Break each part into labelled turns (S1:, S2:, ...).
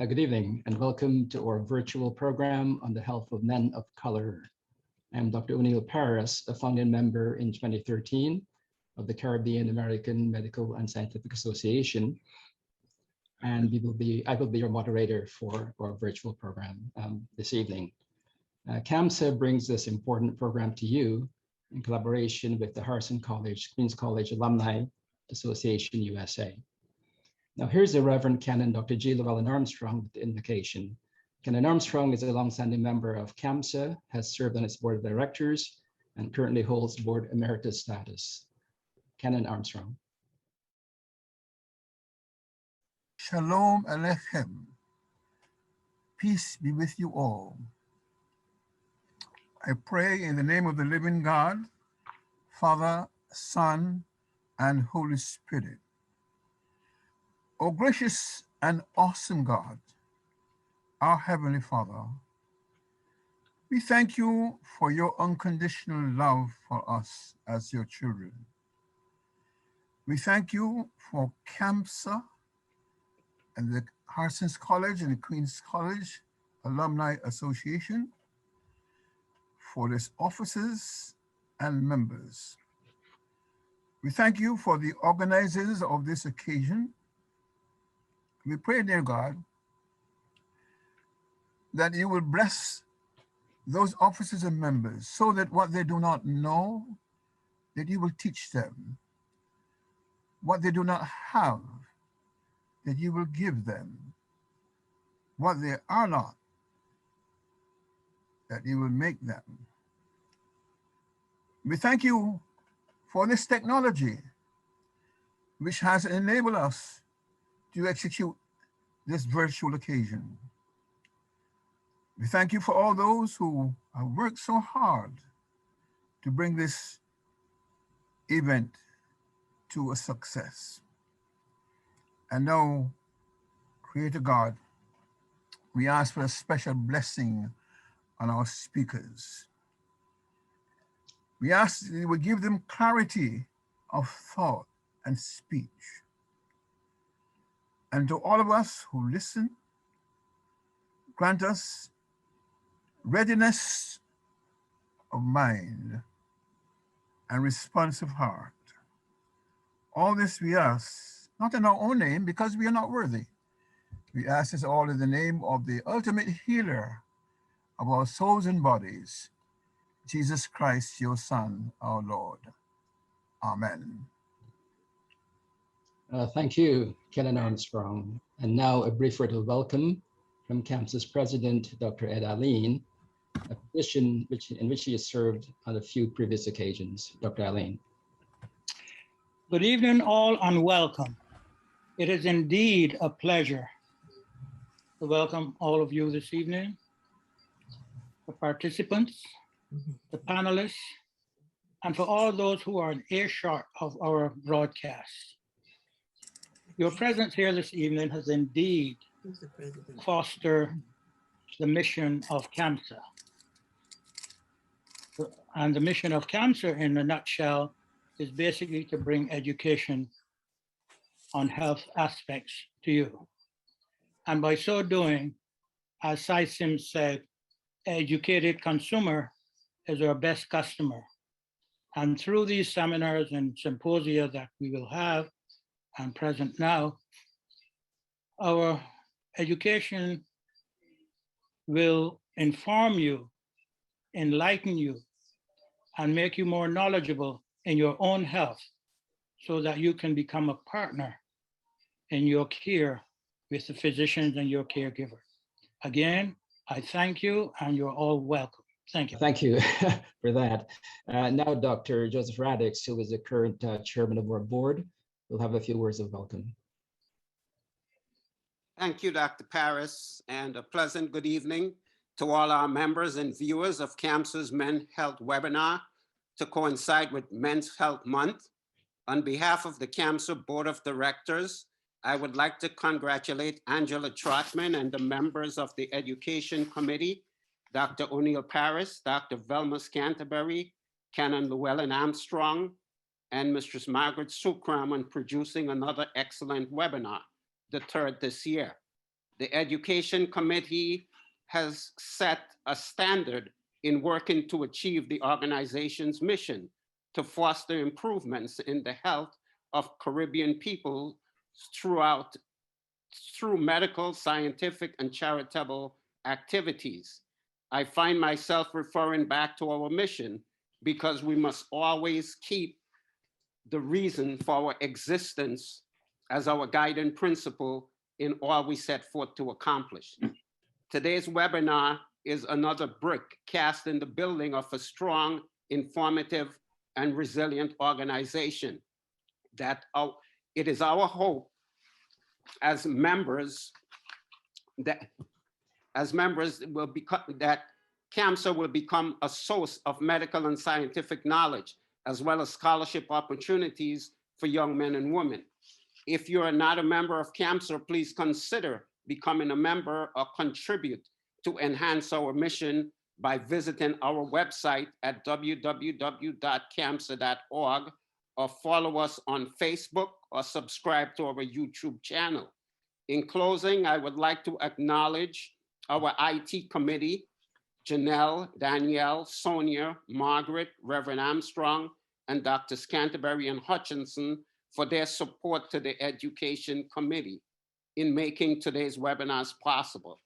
S1: Good evening and welcome to our virtual program on the health of men of color. I'm Dr. O'Neill Paris, a founding member in 2013 of the Caribbean American Medical and Scientific Association, and I will be your moderator for our virtual program this evening. CAMSA brings this important program to you in collaboration with the Harrison College, Queens College Alumni Association USA. Now here's the Reverend Canon Dr. G. Llewellyn Armstrong with the invocation. Canon Armstrong is a longstanding member of CAMSA, has served on its board of directors, and currently holds board emeritus status. Canon Armstrong.
S2: Shalom Aleichem. Peace be with you all. I pray in the name of the living God, Father, Son, and Holy Spirit. O gracious and awesome God, our Heavenly Father, we thank you for your unconditional love for us as your children. We thank you for CAMSA and the Harrison's College and the Queen's College Alumni Association, for its officers and members. We thank you for the organizers of this occasion. We pray, dear God, that you will bless those officers and members so that what they do not know, that you will teach them. What they do not have, that you will give them. What they are not, that you will make them. We thank you for this technology, which has enabled us to execute this virtual occasion. We thank you for all those who have worked so hard to bring this event to a success. And now, Creator God, we ask for a special blessing on our speakers. We ask that you will give them clarity of thought and speech. And to all of us who listen, grant us readiness of mind and responsive heart. All this we ask, not in our own name, because we are not worthy. We ask this all in the name of the ultimate healer of our souls and bodies, Jesus Christ, your Son, our Lord. Amen.
S1: Thank you, Canon Armstrong. And now a brief word of welcome from CAMSA's president, Dr. Ed Alleyne, a position in which he has served on a few previous occasions. Dr. Alleyne.
S3: Good evening, all, and welcome. It is indeed a pleasure to welcome all of you this evening, the participants, the panelists, and for all those who are in earshot of our broadcast. Your presence here this evening has indeed fostered the mission of CAMSA. And the mission of CAMSA, in a nutshell, is basically to bring education on health aspects to you. And by so doing, as Cy Sims said, educated consumer is our best customer. And through these seminars and symposia that we will have and present now, our education will inform you, enlighten you, and make you more knowledgeable in your own health so that you can become a partner in your care with the physicians and your caregiver. Again, I thank you and you're all welcome. Thank you.
S1: Thank you for that. Now, Dr. Joseph Radix, who is the current chairman of our board, will have a few words of welcome.
S4: Thank you, Dr. Paris, and a pleasant good evening to all our members and viewers of CAMSA's Men's Health webinar to coincide with Men's Health Month. On behalf of the CAMSA Board of Directors, I would like to congratulate Angela Trotman and the members of the Education Committee, Dr. O'Neill Paris, Dr. Velma Scanterbury, Canon Llewellyn Armstrong, and Mistress Margaret Sukram on producing another excellent webinar, the third this year. The Education Committee has set a standard in working to achieve the organization's mission to foster improvements in the health of Caribbean people through medical, scientific, and charitable activities. I find myself referring back to our mission because we must always keep the reason for our existence as our guiding principle in all we set forth to accomplish. Today's webinar is another brick cast in the building of a strong, informative, and resilient organization. It is our hope as members that CAMSA will become a source of medical and scientific knowledge, as well as scholarship opportunities for young men and women. If you are not a member of CAMSA, please consider becoming a member or contribute to enhance our mission by visiting our website at www.camsa.org, or follow us on Facebook or subscribe to our YouTube channel. In closing, I would like to acknowledge our IT committee, Janelle, Danielle, Sonia, Margaret, Reverend Armstrong, and Dr. Canterbury and Hutchinson for their support to the Education Committee in making today's webinars possible.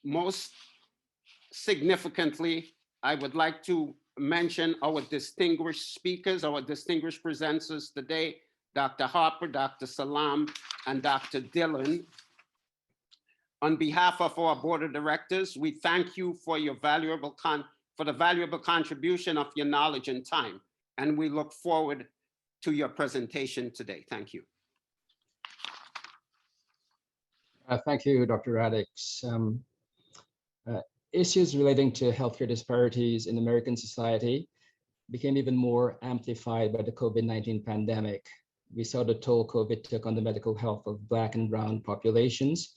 S4: Most significantly, I would like to mention our distinguished speakers, our distinguished presenters today, Dr. Harper, Dr. Salaam, and Dr. Dillon. On behalf of our board of directors, we thank you for your valuable contribution of your knowledge and time, and we look forward to your presentation today. Thank you.
S1: Thank you, Dr. Radix. Issues relating to healthcare disparities in American society became even more amplified by the COVID-19 pandemic. We saw the toll COVID took on the medical health of Black and Brown populations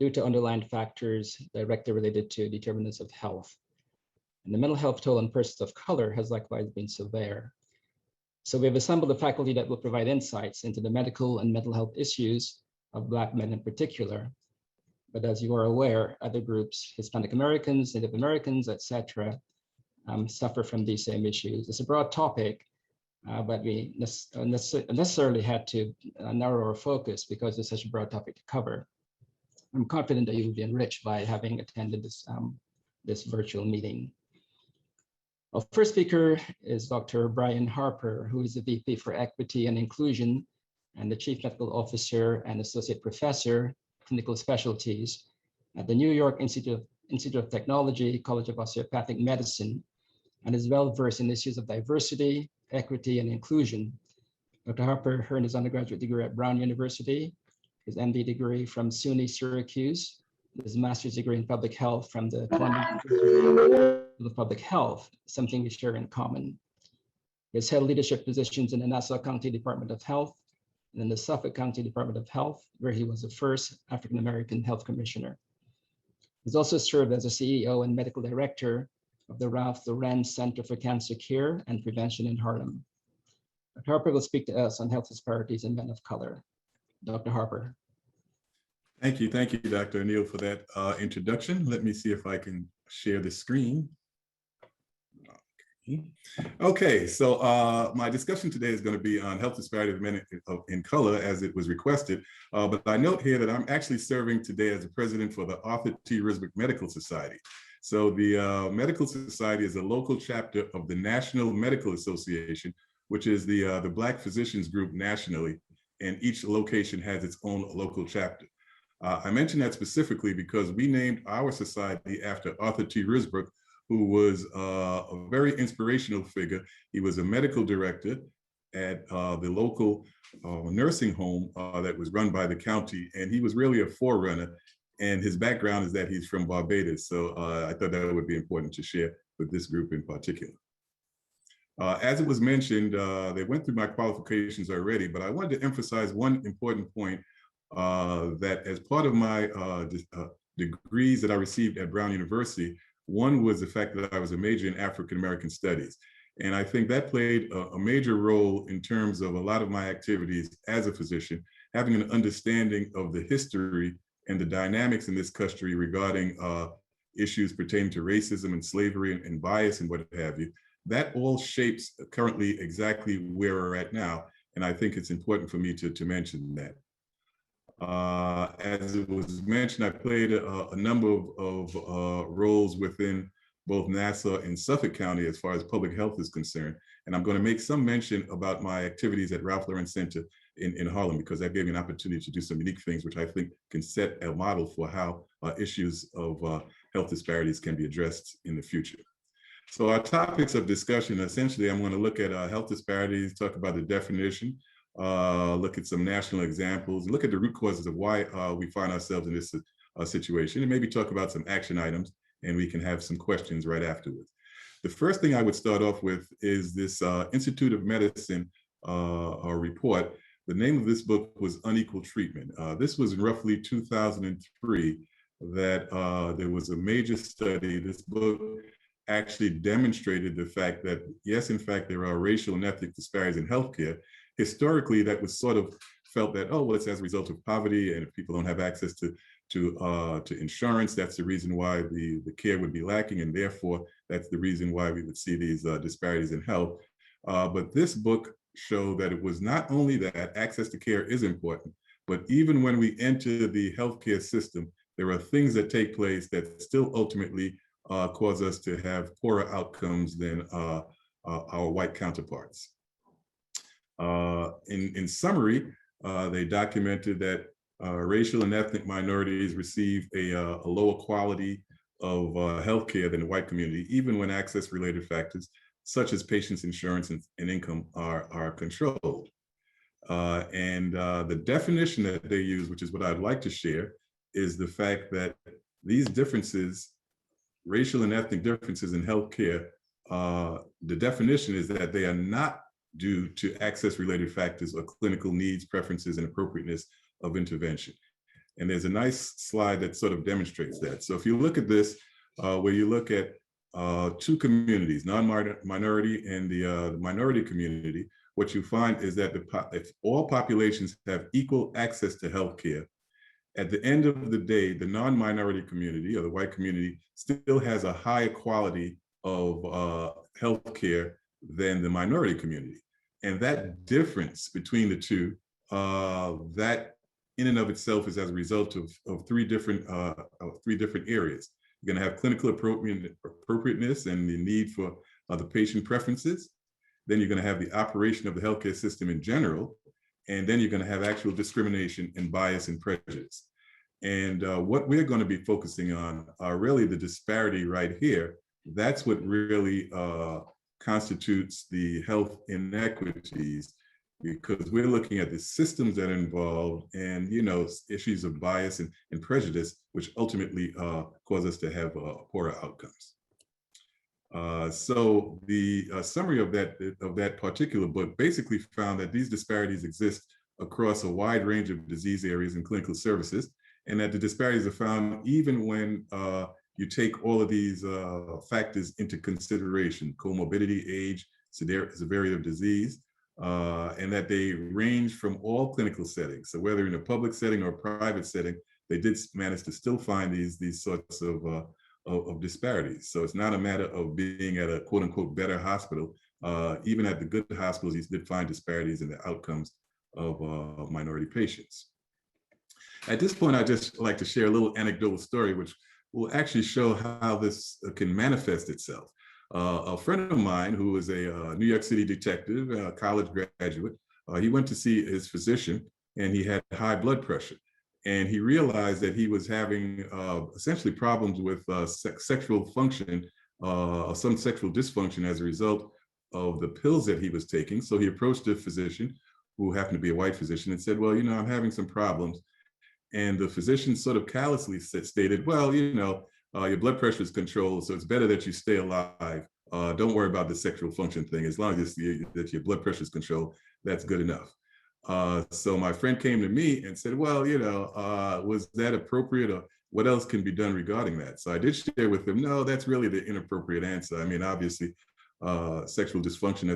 S1: due to underlying factors directly related to determinants of health. And the mental health toll on persons of color has likewise been severe. So we have assembled a faculty that will provide insights into the medical and mental health issues of Black men in particular. But as you are aware, other groups, Hispanic Americans, Native Americans, etc., suffer from these same issues. It's a broad topic, but we necessarily had to narrow our focus because it's such a broad topic to cover. I'm confident that you will be enriched by having attended this virtual meeting. Our first speaker is Dr. Brian Harper, who is the VP for Equity and Inclusion and the Chief Medical Officer and Associate Professor, Clinical Specialties at the New York Institute of Technology, College of Osteopathic Medicine, and is well-versed in issues of diversity, equity, and inclusion. Dr. Harper earned his undergraduate degree at Brown University, his MD degree from SUNY Syracuse, his master's degree in public health from the Columbia School of Public Health, something we share in common. He has held leadership positions in the Nassau County Department of Health and in the Suffolk County Department of Health, where he was the first African-American health commissioner. He's also served as a CEO and medical director of the Ralph Lauren Center for Cancer Care and Prevention in Harlem. Dr. Harper will speak to us on health disparities in men of color. Dr. Harper.
S5: Thank you, Dr. O'Neill, for that introduction. Let me see if I can share the screen. Okay, so my discussion today is going to be on health disparities of men in color, as it was requested. But I note here that I'm actually serving today as the president for the Arthur T. Risbrook Medical Society. So the Medical Society is a local chapter of the National Medical Association, which is the Black physicians group nationally, and each location has its own local chapter. I mention that specifically because we named our society after Arthur T. Risbrook, who was a very inspirational figure. He was a medical director at the local nursing home that was run by the county, and he was really a forerunner. And his background is that he's from Barbados, so I thought that would be important to share with this group in particular. As it was mentioned, they went through my qualifications already, but I wanted to emphasize one important point that as part of my degrees that I received at Brown University, one was the fact that I was a major in African American studies. And I think that played a major role in terms of a lot of my activities as a physician, having an understanding of the history and the dynamics in this country regarding issues pertaining to racism and slavery and bias and what have you, that all shapes currently exactly where we're at now. And I think it's important for me to mention that. As it was mentioned, I played a number of roles within both Nassau and Suffolk County as far as public health is concerned. And I'm going to make some mention about my activities at Ralph Lauren Center in Harlem, because that gave me an opportunity to do some unique things, which I think can set a model for how issues of health disparities can be addressed in the future. So our topics of discussion, essentially, I'm going to look at health disparities, talk about the definition, look at some national examples, look at the root causes of why we find ourselves in this situation, and maybe talk about some action items, and we can have some questions right afterwards. The first thing I would start off with is this Institute of Medicine report. The name of this book was Unequal Treatment. This was in roughly 2003 that there was a major study. This book actually demonstrated the fact that, yes, in fact, there are racial and ethnic disparities in healthcare. Historically, that was sort of felt that, oh, well, it's as a result of poverty, and if people don't have access to insurance, that's the reason why the care would be lacking, and therefore that's the reason why we would see these disparities in health. But this book showed that it was not only that access to care is important, but even when we enter the healthcare system, there are things that take place that still ultimately cause us to have poorer outcomes than our white counterparts. In summary, they documented that racial and ethnic minorities receive a lower quality of healthcare than the white community, even when access-related factors such as patients' insurance and income are controlled. The definition that they use, which is what I'd like to share, is the fact that these differences, racial and ethnic differences in healthcare, the definition is that they are not due to access-related factors or clinical needs, preferences, and appropriateness of intervention. And there's a nice slide that sort of demonstrates that. So if you look at this, where you look at two communities, non-minority and the minority community, what you find is that if all populations have equal access to healthcare, at the end of the day, the non-minority community or the white community still has a higher quality of healthcare than the minority community. And that difference between the two, that in and of itself is as a result of three different areas. You're going to have clinical appropriateness and the need for the patient preferences. Then you're going to have the operation of the healthcare system in general. And then you're going to have actual discrimination and bias and prejudice. And what we're going to be focusing on are really the disparity right here. That's what really constitutes the health inequities, because we're looking at the systems that are involved and, you know, issues of bias and prejudice, which ultimately cause us to have poorer outcomes. So the summary of that particular book basically found that these disparities exist across a wide range of disease areas and clinical services, and that the disparities are found even when you take all of these factors into consideration: comorbidity, age, severity of disease, and that they range from all clinical settings. So whether in a public setting or a private setting, they did manage to still find these sorts of disparities. So it's not a matter of being at a quote unquote better hospital. Even at the good hospitals, you did find disparities in the outcomes of minority patients. At this point, I'd just like to share a little anecdotal story, which will actually show how this can manifest itself. A friend of mine who was a New York City detective, a college graduate, he went to see his physician and he had high blood pressure. And he realized that he was having essentially problems with sexual function, some sexual dysfunction as a result of the pills that he was taking. So he approached a physician who happened to be a white physician and said, well, you know, I'm having some problems. And the physician sort of callously stated, well, you know, your blood pressure is controlled, so it's better that you stay alive. Don't worry about the sexual function thing. As long as that your blood pressure is controlled, that's good enough. So my friend came to me and said, well, you know, was that appropriate, or what else can be done regarding that? So I did share with him, no, that's really the inappropriate answer. I mean, obviously, sexual dysfunction,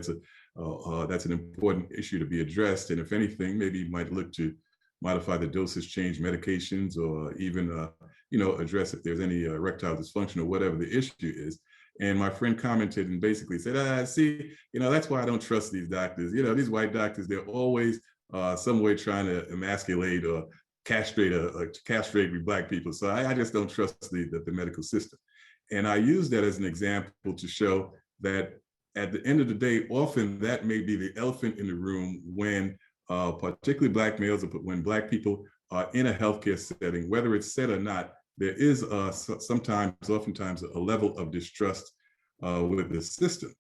S5: that's an important issue to be addressed. And if anything, maybe you might look to modify the dosage, change medications, or even, you know, address if there's any erectile dysfunction or whatever the issue is. And my friend commented and basically said, see, you know, that's why I don't trust these doctors. You know, these white doctors, they're always some way trying to emasculate or castrate Black people. So I just don't trust the medical system. And I use that as an example to show that at the end of the day, often that may be the elephant in the room when particularly Black males, or when Black people are in a healthcare setting, whether it's said or not, there is oftentimes a level of distrust with the system.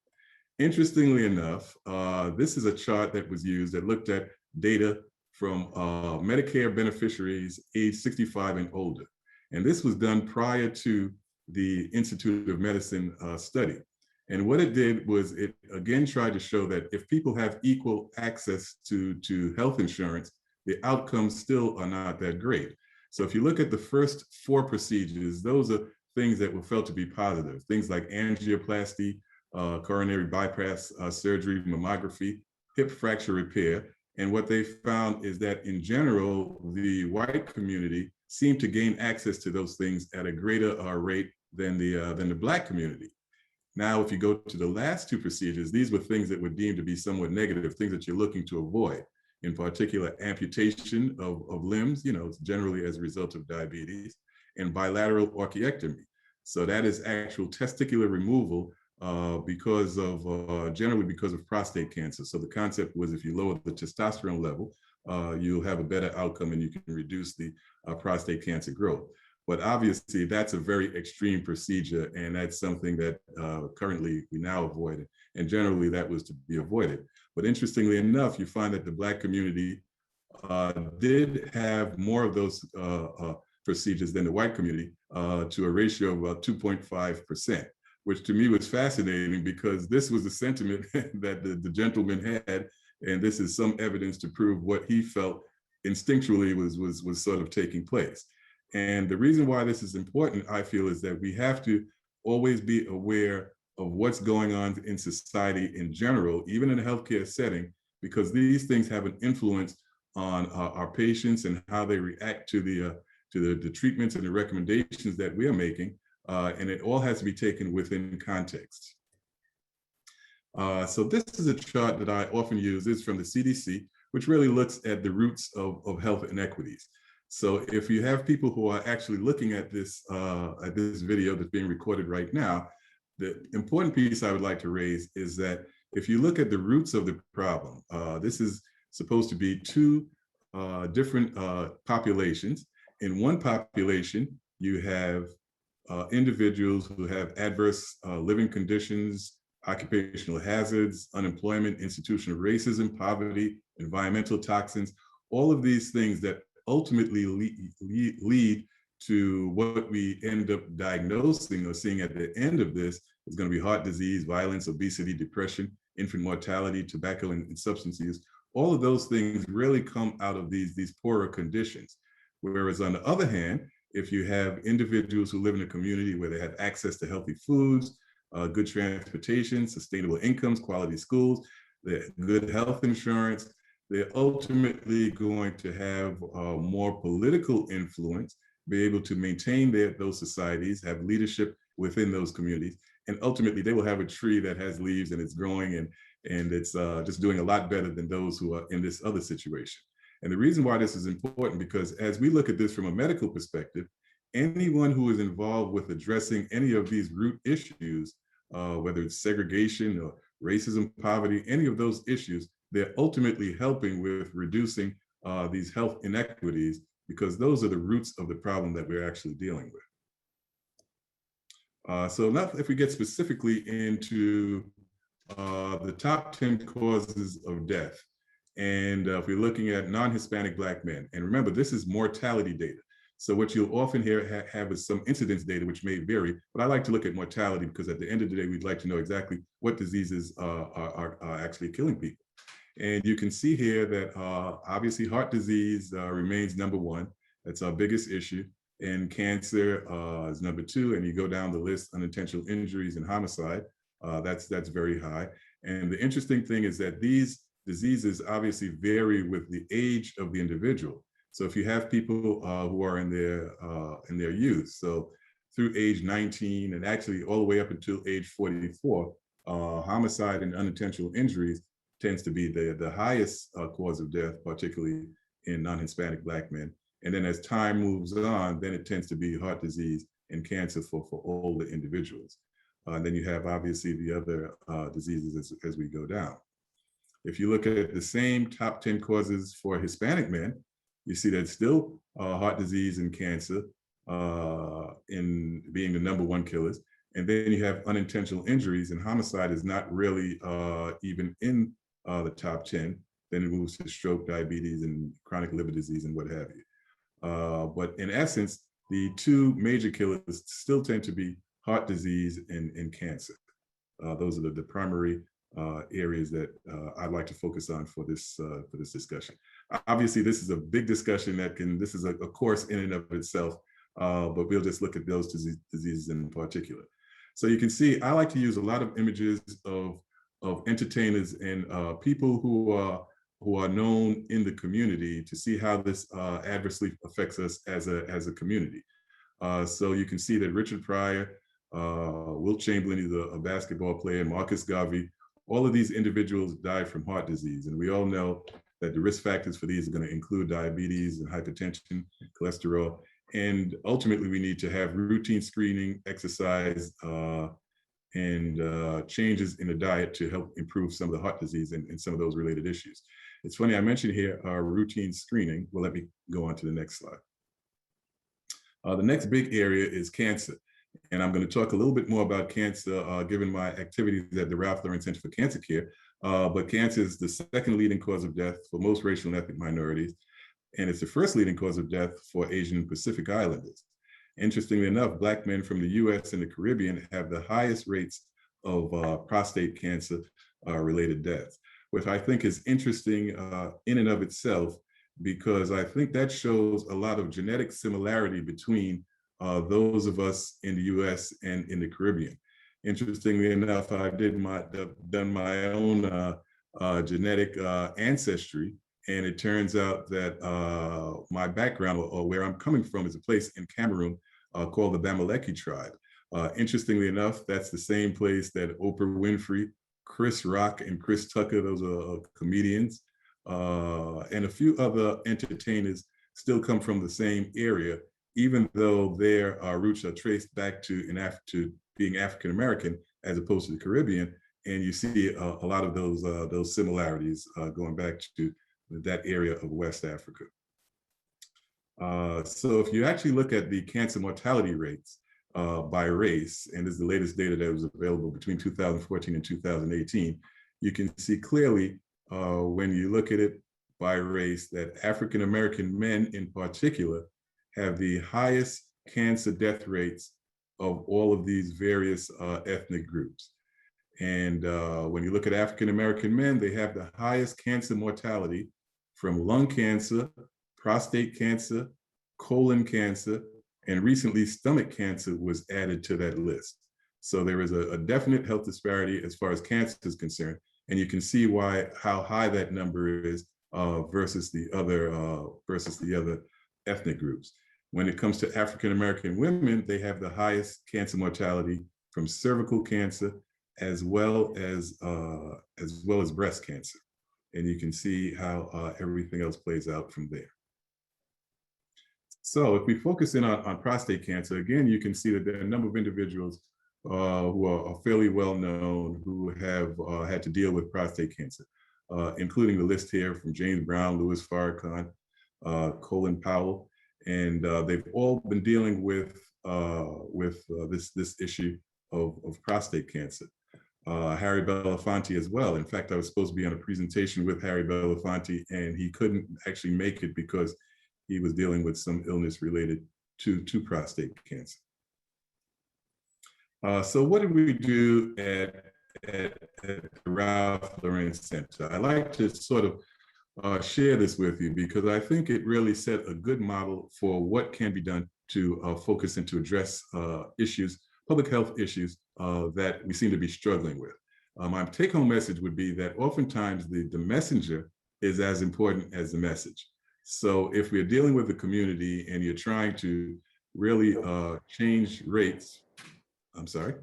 S5: Interestingly enough, this is a chart that was used that looked at data from Medicare beneficiaries age 65 and older. And this was done prior to the Institute of Medicine study. And what it did was it again tried to show that if people have equal access to health insurance, the outcomes still are not that great. So if you look at the first 4 procedures, those are things that were felt to be positive. Things like angioplasty, coronary bypass surgery, mammography, hip fracture repair. And what they found is that in general, the white community seemed to gain access to those things at a greater rate than the Black community. Now, if you go to the last 2 procedures, these were things that were deemed to be somewhat negative, things that you're looking to avoid. In particular, amputation of limbs, you know, generally as a result of diabetes, and bilateral orchiectomy. So that is actual testicular removal generally because of prostate cancer. So the concept was if you lower the testosterone level, you'll have a better outcome and you can reduce the prostate cancer growth. But obviously that's a very extreme procedure, and that's something that currently we now avoid, and generally that was to be avoided. But interestingly enough, you find that the Black community did have more of those procedures than the white community to a ratio of about 2.5%, which to me was fascinating because this was the sentiment that the gentleman had, and this is some evidence to prove what he felt instinctually was sort of taking place. And the reason why this is important, I feel, is that we have to always be aware of what's going on in society in general, even in a healthcare setting, because these things have an influence on our patients and how they react to the treatments and the recommendations that we are making. And it all has to be taken within context. So this is a chart that I often use. It's from the CDC, which really looks at the roots of health inequities. So if you have people who are actually looking at this video that's being recorded right now, the important piece I would like to raise is that if you look at the roots of the problem, this is supposed to be 2 different populations. In one population, you have individuals who have adverse living conditions, occupational hazards, unemployment, institutional racism, poverty, environmental toxins, all of these things that ultimately lead to what we end up diagnosing or seeing at the end of this is going to be heart disease, violence, obesity, depression, infant mortality, tobacco and substance use. All of those things really come out of these poorer conditions. Whereas on the other hand, if you have individuals who live in a community where they have access to healthy foods, good transportation, sustainable incomes, quality schools, good health insurance, they're ultimately going to have more political influence, be able to maintain those societies, have leadership within those communities, and ultimately they will have a tree that has leaves and it's growing and it's just doing a lot better than those who are in this other situation. And the reason why this is important, because as we look at this from a medical perspective, anyone who is involved with addressing any of these root issues, whether it's segregation or racism, poverty, any of those issues, they're ultimately helping with reducing these health inequities, because those are the roots of the problem that we're actually dealing with. So now if we get specifically into the top 10 causes of death, and if we're looking at non-Hispanic Black men, and remember, this is mortality data. So what you'll often have is some incidence data, which may vary, but I like to look at mortality because at the end of the day, we'd like to know exactly what diseases are actually killing people. And you can see here that obviously heart disease remains number 1. That's our biggest issue. And cancer is number 2. And you go down the list, unintentional injuries and homicide, that's very high. And the interesting thing is that these diseases obviously vary with the age of the individual. So if you have people who are in their youth, so through age 19 and actually all the way up until age 44, homicide and unintentional injuries tends to be the highest cause of death, particularly in non-Hispanic Black men. And then as time moves on, then it tends to be heart disease and cancer for older individuals. And then you have obviously the other diseases as we go down. If you look at the same top 10 causes for Hispanic men, you see that still heart disease and cancer in being the #1 killers. And then you have unintentional injuries, and homicide is not really even in the top 10. Then it moves to stroke, diabetes, and chronic liver disease, and what have you. But in essence, the two major killers still tend to be heart disease and cancer. Those are the primary areas that I'd like to focus on for this discussion. Obviously, this is a big discussion this is a course in and of itself, but we'll just look at those diseases in particular. So you can see, I like to use a lot of images of entertainers and people who are known in the community to see how this adversely affects us as a community. So you can see that Richard Pryor, Wilt Chamberlain, he's a basketball player, Marcus Garvey, all of these individuals died from heart disease. And we all know that the risk factors for these are going to include diabetes and hypertension, cholesterol. And ultimately, we need to have routine screening, exercise, and changes in the diet to help improve some of the heart disease and some of those related issues. It's funny, I mentioned here routine screening. Well, let me go on to the next slide. The next big area is cancer. And I'm going to talk a little bit more about cancer given my activities at the Ralph Lauren Center for Cancer Care. But cancer is the second leading cause of death for most racial and ethnic minorities. And it's the first leading cause of death for Asian and Pacific Islanders. Interestingly enough, Black men from the US and the Caribbean have the highest rates of prostate cancer related deaths, which I think is interesting in and of itself, because I think that shows a lot of genetic similarity between those of us in the US and in the Caribbean. Interestingly enough, I've done my own genetic ancestry, and it turns out that my background or where I'm coming from is a place in Cameroon called the Bamileke tribe. Interestingly enough, that's the same place that Oprah Winfrey, Chris Rock, and Chris Tucker, those are comedians, and a few other entertainers still come from the same area, even though their roots are traced back to being African American as opposed to the Caribbean. And you see a lot of those similarities going back to that area of West Africa. So if you actually look at the cancer mortality rates by race, and this is the latest data that was available between 2014 and 2018, you can see clearly when you look at it by race that African American men in particular have the highest cancer death rates of all of these various ethnic groups. And when you look at African American men, they have the highest cancer mortality from lung cancer, prostate cancer, colon cancer, and recently stomach cancer was added to that list. So there is a definite health disparity as far as cancer is concerned. And you can see how high that number is versus the other ethnic groups. When it comes to African American women, they have the highest cancer mortality from cervical cancer as well as breast cancer. And you can see how everything else plays out from there. So if we focus in on prostate cancer, again, you can see that there are a number of individuals who are fairly well known who have had to deal with prostate cancer, including the list here from James Brown, Louis Farrakhan, Colin Powell, and they've all been dealing with this issue of prostate cancer. Harry Belafonte as well. In fact, I was supposed to be on a presentation with Harry Belafonte, and he couldn't actually make it because he was dealing with some illness related to prostate cancer. So what did we do at the Ralph Lauren Center? I like to sort of share this with you because I think it really set a good model for what can be done to focus and to address issues, public health issues that we seem to be struggling with. My take-home message would be that oftentimes the messenger is as important as the message. So if we're dealing with the community and you're trying to really change rates, I'm sorry,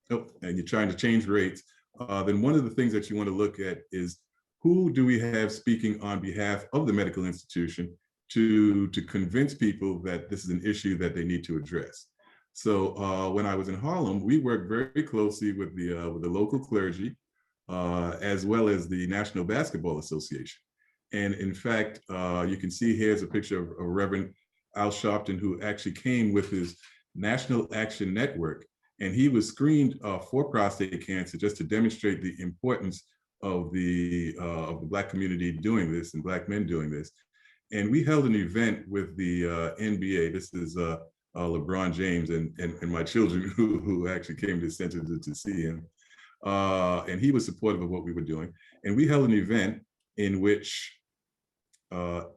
S5: and you're trying to change rates, then one of the things that you want to look at is who do we have speaking on behalf of the medical institution to convince people that this is an issue that they need to address. So when I was in Harlem, we worked very closely with the local clergy, as well as the National Basketball Association. And in fact, you can see here's a picture of Reverend Al Sharpton, who actually came with his National Action Network. And he was screened for prostate cancer just to demonstrate the importance of the Black community doing this and Black men doing this. And we held an event with the NBA. This is LeBron James and my children who actually came to the center to see him. And he was supportive of what we were doing. And we held an event in which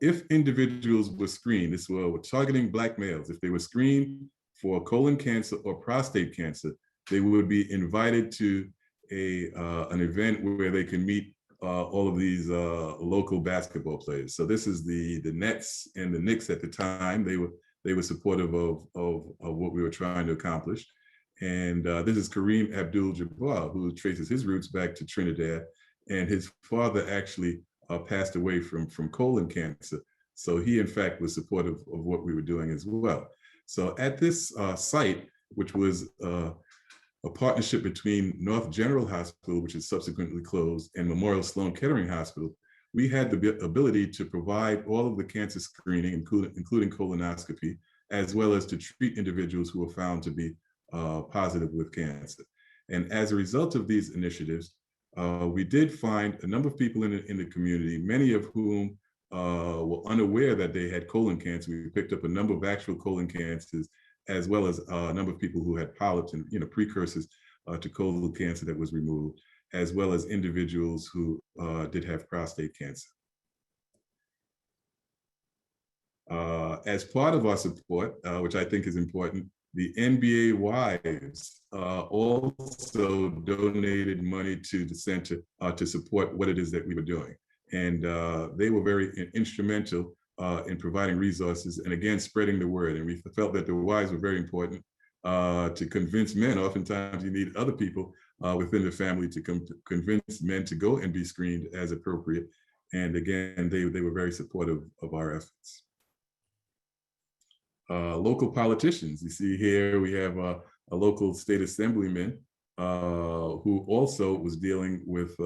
S5: if individuals were screened, this was targeting Black males, if they were screened for colon cancer or prostate cancer, they would be invited to an event where they can meet all of these local basketball players. So this is the Nets and the Knicks at the time. They were supportive of what we were trying to accomplish. And this is Karriem Abdul-Jabbar, who traces his roots back to Trinidad, and his father actually passed away from colon cancer. So he, in fact, was supportive of what we were doing as well. So at this site, which was a partnership between North General Hospital, which is subsequently closed, and Memorial Sloan Kettering Hospital, we had the ability to provide all of the cancer screening, including colonoscopy, as well as to treat individuals who were found to be positive with cancer. And as a result of these initiatives, we did find a number of people in the community, many of whom were unaware that they had colon cancer. We picked up a number of actual colon cancers, as well as a number of people who had polyps and precursors to colon cancer that was removed, as well as individuals who did have prostate cancer. As part of our support, which I think is important, the NBA wives also donated money to the center to support what it is that we were doing. And they were very instrumental in providing resources and, again, spreading the word. And we felt that the wives were very important to convince men. Oftentimes you need other people within the family to convince men to go and be screened as appropriate. And again, they were very supportive of our efforts. Local politicians, you see here, we have a local state assemblyman who also was dealing with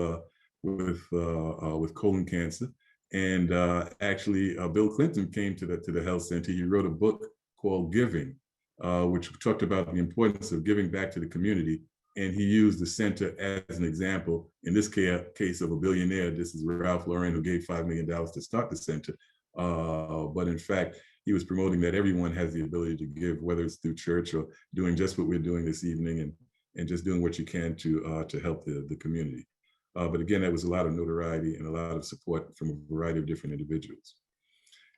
S5: colon cancer. And actually, Bill Clinton came to the health center. He wrote a book called Giving, which talked about the importance of giving back to the community. And he used the center as an example. In this case of a billionaire, this is Ralph Lauren, who gave $5 million to start the center. But in fact, he was promoting that everyone has the ability to give, whether it's through church or doing just what we're doing this evening, and just doing what you can to help the community. But again, that was a lot of notoriety and a lot of support from a variety of different individuals.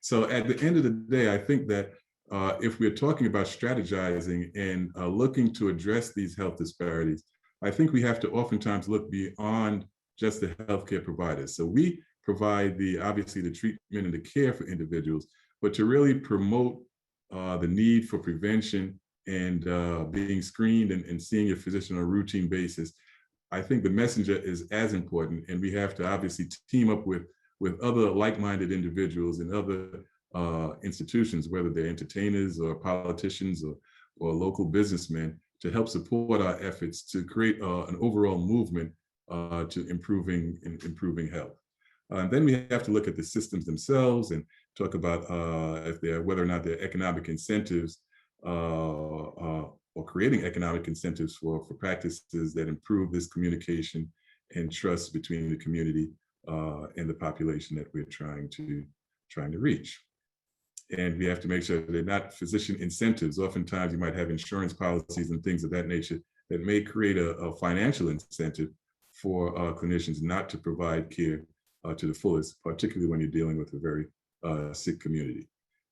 S5: So at the end of the day, I think that if we're talking about strategizing and looking to address these health disparities, I think we have to oftentimes look beyond just the healthcare providers. So we provide obviously the treatment and the care for individuals, but to really promote the need for prevention and being screened and seeing a physician on a routine basis, I think the messenger is as important, and we have to obviously team up with other like-minded individuals and other institutions, whether they're entertainers or politicians or local businessmen, to help support our efforts to create an overall movement to improving health. And then we have to look at the systems themselves and talk about whether or not there are economic incentives or creating economic incentives for practices that improve this communication and trust between the community and the population that we're trying to reach. And we have to make sure they're not physician incentives. Oftentimes you might have insurance policies and things of that nature that may create a financial incentive for clinicians not to provide care to the fullest, particularly when you're dealing with a very sick community.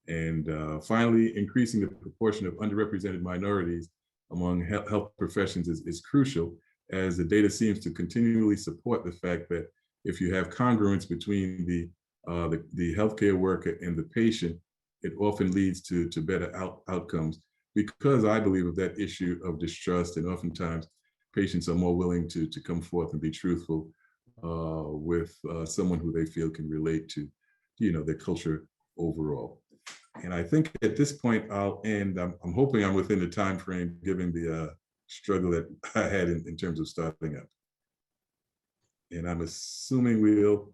S5: And finally, increasing the proportion of underrepresented minorities among health professions is crucial, as the data seems to continually support the fact that if you have congruence between the the healthcare worker and the patient, it often leads to better outcomes, because I believe of that issue of distrust, and oftentimes patients are more willing to come forth and be truthful with someone who they feel can relate to, their culture overall. And I think at this point I'll end. I'm hoping I'm within the time frame, given the struggle that I had in terms of starting up. And I'm assuming we'll.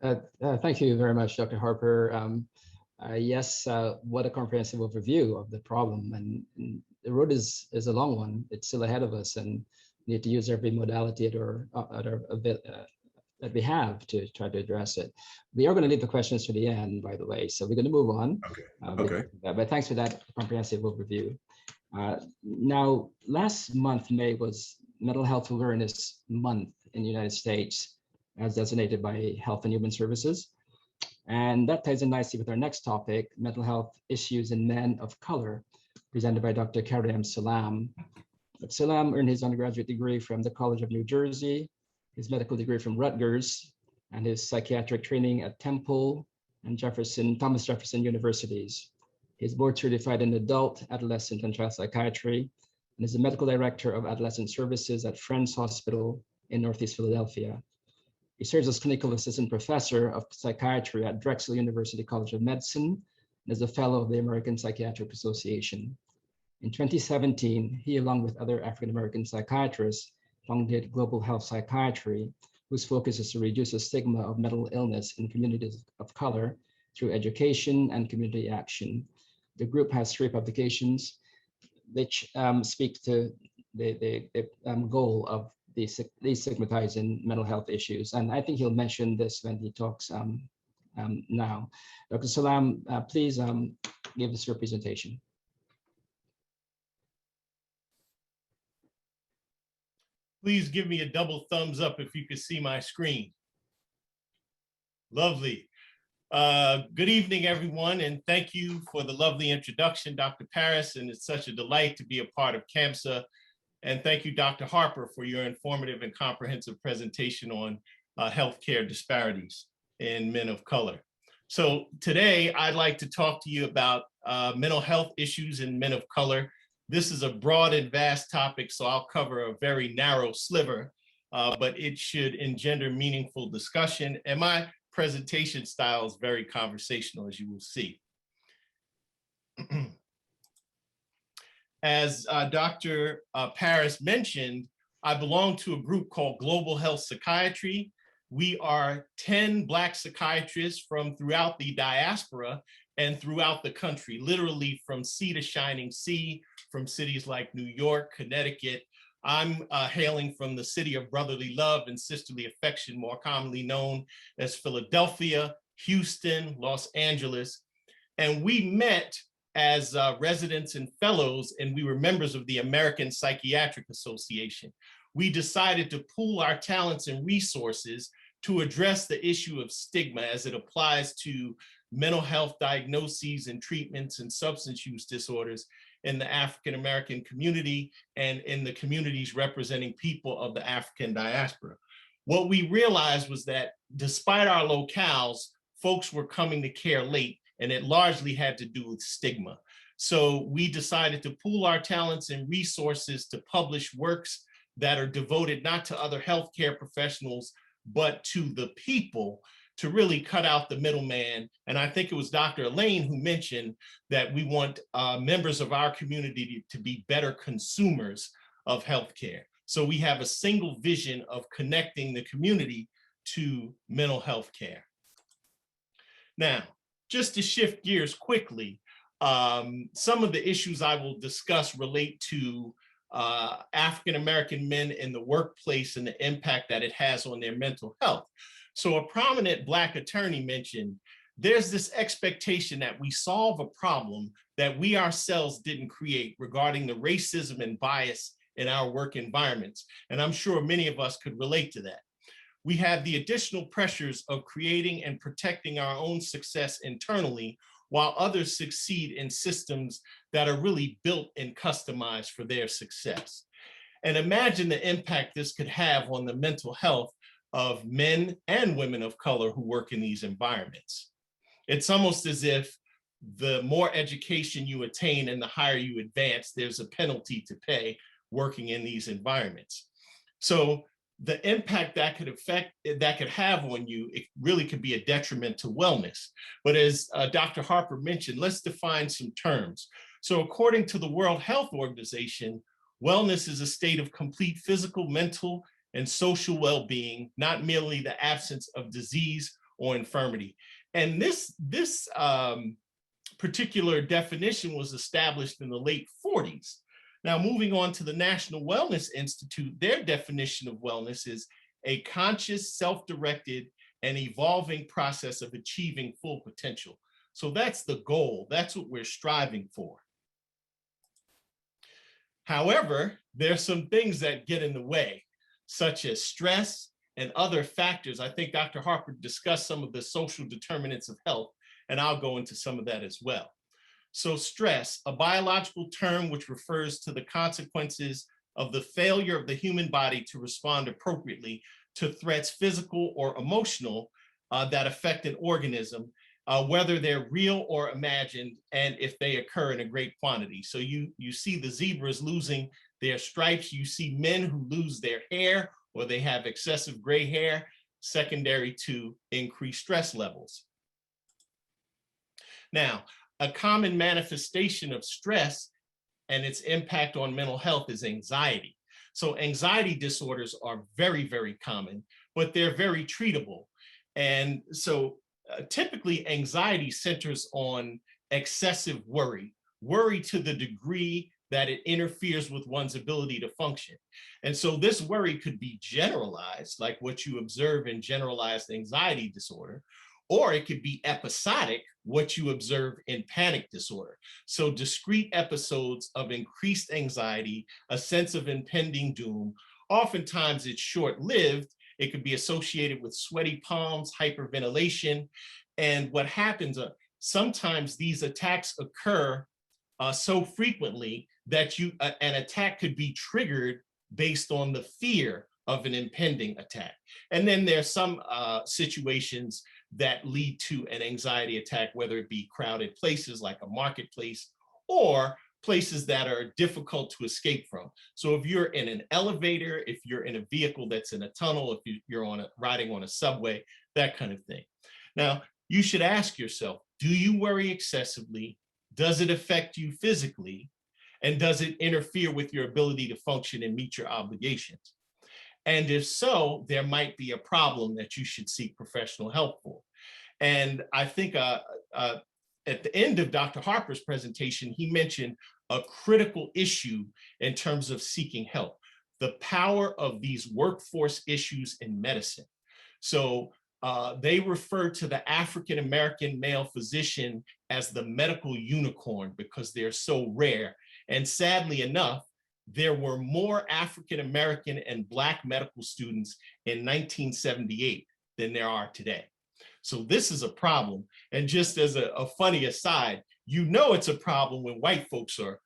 S1: Thank you very much, Dr. Harper. Yes, what a comprehensive overview of the problem. And the road is a long one. It's still ahead of us, and we need to use every modality that we have to try to address it. We are going to leave the questions to the end, by the way, so we're going to move on.
S5: Okay.
S1: But thanks for that comprehensive overview. Now, last month, May, was Mental Health Awareness Month in the United States, as designated by Health and Human Services. And that ties in nicely with our next topic, mental health issues in men of color, presented by Dr. Karriem Salaam. Salaam earned his undergraduate degree from the College of New Jersey, his medical degree from Rutgers, and his psychiatric training at Temple and Thomas Jefferson universities. He's board certified in adult, adolescent, and child psychiatry, and is the medical director of adolescent services at Friends Hospital in Northeast Philadelphia. He serves as clinical assistant professor of psychiatry at Drexel University College of Medicine and is a fellow of the American Psychiatric Association. In 2017, he, along with other African-American psychiatrists, founded Global Health Psychiatry, whose focus is to reduce the stigma of mental illness in communities of color through education and community action. The group has 3 publications which speak to the goal of destigmatizing mental health issues. And I think he'll mention this when he talks now. Dr. Salaam, please give us your presentation.
S6: Please give me a double thumbs up if you could see my screen. Lovely. Good evening, everyone, and thank you for the lovely introduction, Dr. Paris, and it's such a delight to be a part of CAMSA. And thank you, Dr. Harper, for your informative and comprehensive presentation on healthcare disparities in men of color. So today, I'd like to talk to you about mental health issues in men of color. This is a broad and vast topic, so I'll cover a very narrow sliver, but it should engender meaningful discussion. And my presentation style is very conversational, as you will see. As Dr. Paris mentioned, I belong to a group called Global Health Psychiatry. We are 10 Black psychiatrists from throughout the diaspora and throughout the country, literally from sea to shining sea, from cities like New York, Connecticut. I'm hailing from the city of brotherly love and sisterly affection, more commonly known as Philadelphia, Houston, Los Angeles. And we met as residents and fellows, and we were members of the American Psychiatric Association. We decided to pool our talents and resources to address the issue of stigma as it applies to mental health diagnoses and treatments and substance use disorders in the African-American community and in the communities representing people of the African diaspora. What we realized was that despite our locales, folks were coming to care late, and it largely had to do with stigma. So we decided to pool our talents and resources to publish works that are devoted not to other healthcare professionals, but to the people, to really cut out the middleman. And I think it was Dr. Elaine who mentioned that we want members of our community to be better consumers of healthcare. So we have a single vision of connecting the community to mental health care. Now, just to shift gears quickly, some of the issues I will discuss relate to African-American men in the workplace and the impact that it has on their mental health. So a prominent Black attorney mentioned, there's this expectation that we solve a problem that we ourselves didn't create regarding the racism and bias in our work environments. And I'm sure many of us could relate to that. We have the additional pressures of creating and protecting our own success internally, while others succeed in systems that are really built and customized for their success. And imagine the impact this could have on the mental health of men and women of color who work in these environments. It's almost as if the more education you attain and the higher you advance, there's a penalty to pay working in these environments. So the impact that could have on you, it really could be a detriment to wellness. But as Dr. Harper mentioned, let's define some terms. So according to the World Health Organization, wellness is a state of complete physical, mental, and social well-being, not merely the absence of disease or infirmity. And this particular definition was established in the late 40s. Now, moving on to the National Wellness Institute, their definition of wellness is a conscious, self-directed, and evolving process of achieving full potential. So that's the goal. That's what we're striving for. However, there's some things that get in the way, such as stress and other factors. I think Dr. Harper discussed some of the social determinants of health, and I'll go into some of that as well. So stress, a biological term which refers to the consequences of the failure of the human body to respond appropriately to threats, physical or emotional, that affect an organism, whether they're real or imagined, and if they occur in a great quantity. So you see the zebras losing their stripes, you see men who lose their hair or they have excessive gray hair, secondary to increased stress levels. Now, a common manifestation of stress and its impact on mental health is anxiety. So anxiety disorders are very, very common, but they're very treatable. And so typically anxiety centers on excessive worry to the degree that it interferes with one's ability to function. And so this worry could be generalized, like what you observe in generalized anxiety disorder, or it could be episodic, what you observe in panic disorder. So discrete episodes of increased anxiety, a sense of impending doom. Oftentimes it's short-lived. It could be associated with sweaty palms, hyperventilation. And what happens, sometimes these attacks occur so frequently that an attack could be triggered based on the fear of an impending attack. And then there's some situations that lead to an anxiety attack, whether it be crowded places like a marketplace or places that are difficult to escape from. So if you're in an elevator, if you're in a vehicle that's in a tunnel, if you're riding on a subway, that kind of thing. Now, you should ask yourself, do you worry excessively? Does it affect you physically? And does it interfere with your ability to function and meet your obligations? And if so, there might be a problem that you should seek professional help for. And I think at the end of Dr. Harper's presentation, he mentioned a critical issue in terms of seeking help, the power of these workforce issues in medicine. So they refer to the African-American male physician as the medical unicorn because they're so rare. And sadly enough, there were more African-American and Black medical students in 1978 than there are today. So this is a problem. And just as a funny aside, you know it's a problem when white folks are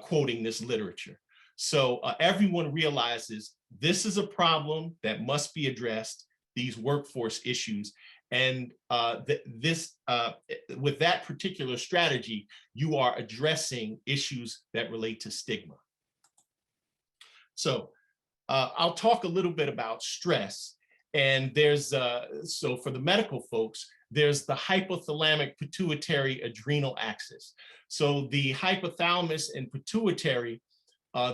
S6: quoting this literature. So everyone realizes this is a problem that must be addressed, these workforce issues. And with that particular strategy, you are addressing issues that relate to stigma. So I'll talk a little bit about stress. And there's, so for the medical folks, there's the hypothalamic pituitary adrenal axis. So the hypothalamus and pituitary,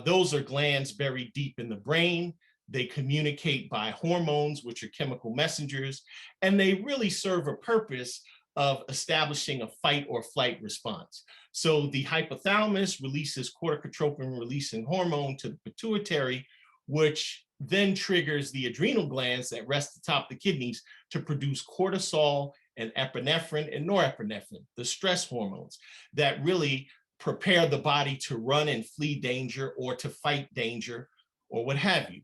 S6: those are glands buried deep in the brain. They communicate by hormones, which are chemical messengers, and they really serve a purpose of establishing a fight or flight response. So the hypothalamus releases corticotropin-releasing hormone to the pituitary, which then triggers the adrenal glands that rest atop the kidneys to produce cortisol and epinephrine and norepinephrine, the stress hormones that really prepare the body to run and flee danger or to fight danger or what have you.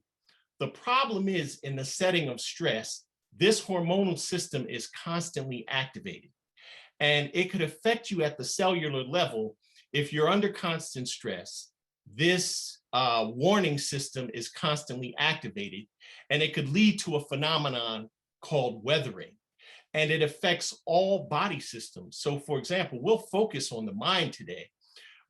S6: The problem is, in the setting of stress, this hormonal system is constantly activated, and it could affect you at the cellular level. If you're under constant stress, this warning system is constantly activated, and it could lead to a phenomenon called weathering. And it affects all body systems. So for example, we'll focus on the mind today,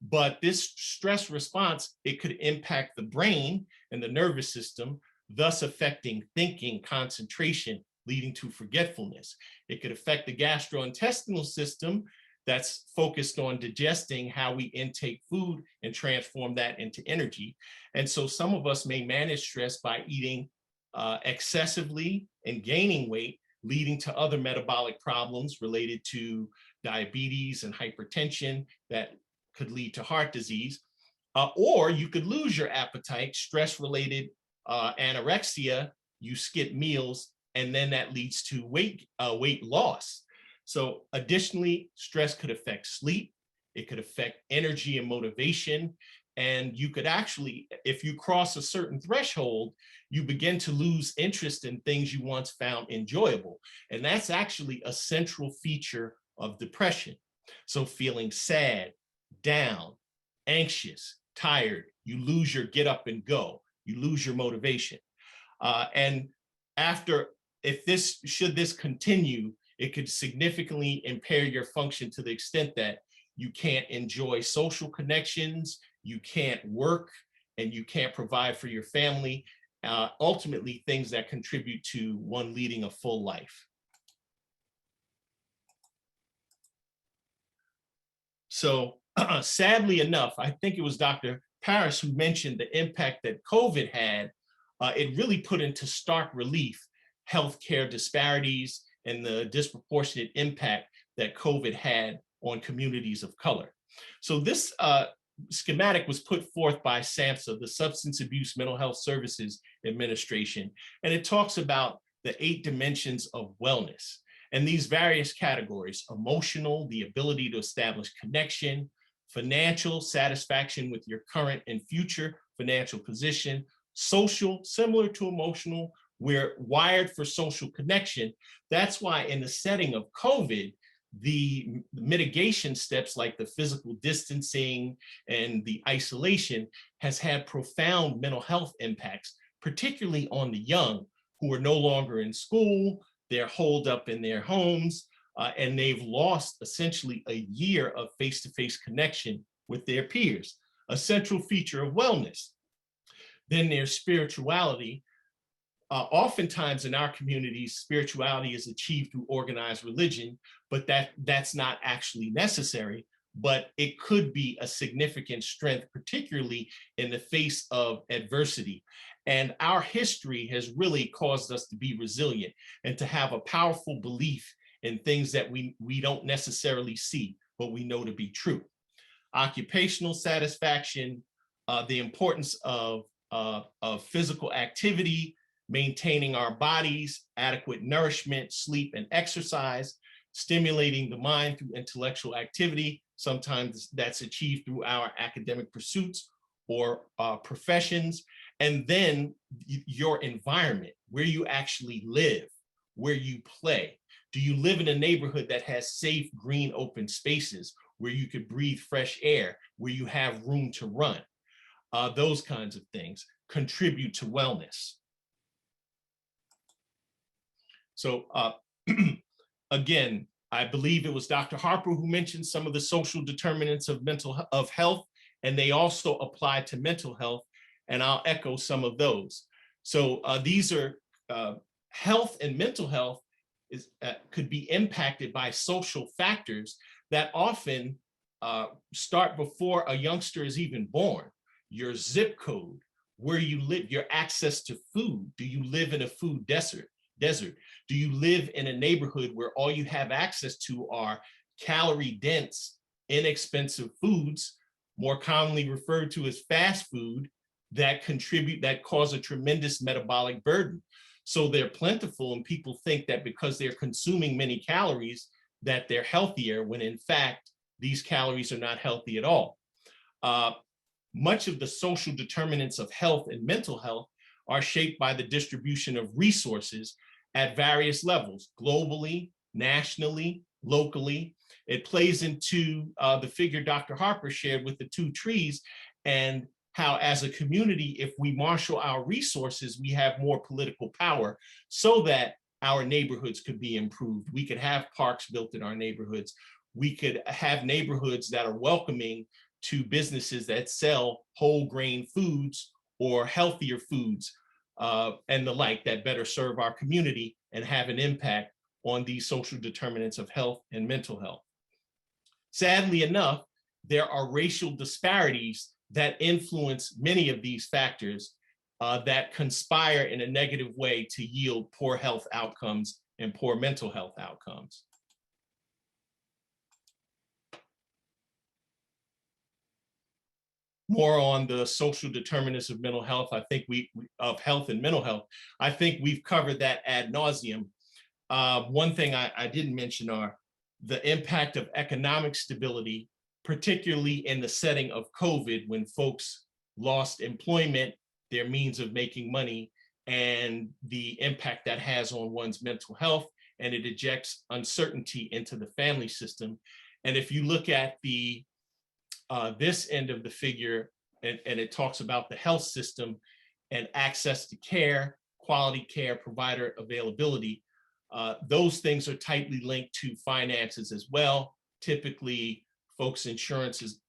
S6: but this stress response, it could impact the brain and the nervous system, thus affecting thinking, concentration, leading to forgetfulness. It could affect the gastrointestinal system that's focused on digesting how we intake food and transform that into energy. And so some of us may manage stress by eating excessively and gaining weight, leading to other metabolic problems related to diabetes and hypertension that could lead to heart disease. Or you could lose your appetite, stress-related anorexia, you skip meals, and then that leads to weight loss. So additionally, stress could affect sleep, it could affect energy and motivation, and you could actually, if you cross a certain threshold, you begin to lose interest in things you once found enjoyable. And that's actually a central feature of depression. So feeling sad, down, anxious, tired, you lose your get up and go, you lose your motivation. And should this continue, it could significantly impair your function to the extent that you can't enjoy social connections, you can't work, and you can't provide for your family. Ultimately, things that contribute to one leading a full life. So sadly enough, I think it was Dr. Paris who mentioned the impact that COVID had. It really put into stark relief healthcare disparities and the disproportionate impact that COVID had on communities of color. So this schematic was put forth by SAMHSA, the Substance Abuse Mental Health Services Administration, and it talks about the 8 dimensions of wellness. And these various categories: emotional, the ability to establish connection; financial, satisfaction with your current and future financial position; social, similar to emotional, we're wired for social connection. That's why in the setting of COVID, the mitigation steps like the physical distancing and the isolation has had profound mental health impacts, particularly on the young who are no longer in school, they're holed up in their homes, and they've lost essentially a year of face-to-face connection with their peers, a central feature of wellness. Then there's spirituality. Oftentimes in our communities, spirituality is achieved through organized religion, but that's not actually necessary, but it could be a significant strength, particularly in the face of adversity. And our history has really caused us to be resilient and to have a powerful belief in things that we don't necessarily see, but we know to be true. Occupational satisfaction, the importance of physical activity, maintaining our bodies, adequate nourishment, sleep, and exercise, stimulating the mind through intellectual activity. Sometimes that's achieved through our academic pursuits or professions. And then your environment, where you actually live, where you play. Do you live in a neighborhood that has safe, green, open spaces where you could breathe fresh air, where you have room to run? Those kinds of things contribute to wellness. So again, I believe it was Dr. Harper who mentioned some of the social determinants of health, and they also apply to mental health, and I'll echo some of those. So these are health and mental health could be impacted by social factors that often start before a youngster is even born. Your zip code, where you live, your access to food. Do you live in a food desert? Do you live in a neighborhood where all you have access to are calorie-dense, inexpensive foods, more commonly referred to as fast food, that cause a tremendous metabolic burden? So they're plentiful, and people think that because they're consuming many calories that they're healthier, when in fact, these calories are not healthy at all. Much of the social determinants of health and mental health are shaped by the distribution of resources at various levels, globally, nationally, locally. It plays into the figure Dr. Harper shared with the 2 trees and how as a community, if we marshal our resources, we have more political power so that our neighborhoods could be improved. We could have parks built in our neighborhoods. We could have neighborhoods that are welcoming to businesses that sell whole grain foods or healthier foods and the like that better serve our community and have an impact on these social determinants of health and mental health. Sadly enough, there are racial disparities that influence many of these factors that conspire in a negative way to yield poor health outcomes and poor mental health outcomes. More on the social determinants of mental health. I think of health and mental health. I think we've covered that ad nauseum. One thing I didn't mention are the impact of economic stability, particularly in the setting of COVID, when folks lost employment, their means of making money, and the impact that has on one's mental health, and it injects uncertainty into the family system. And if you look at the this end of the figure, and it talks about the health system and access to care, quality care, provider availability, those things are tightly linked to finances as well. Typically, folks' insurance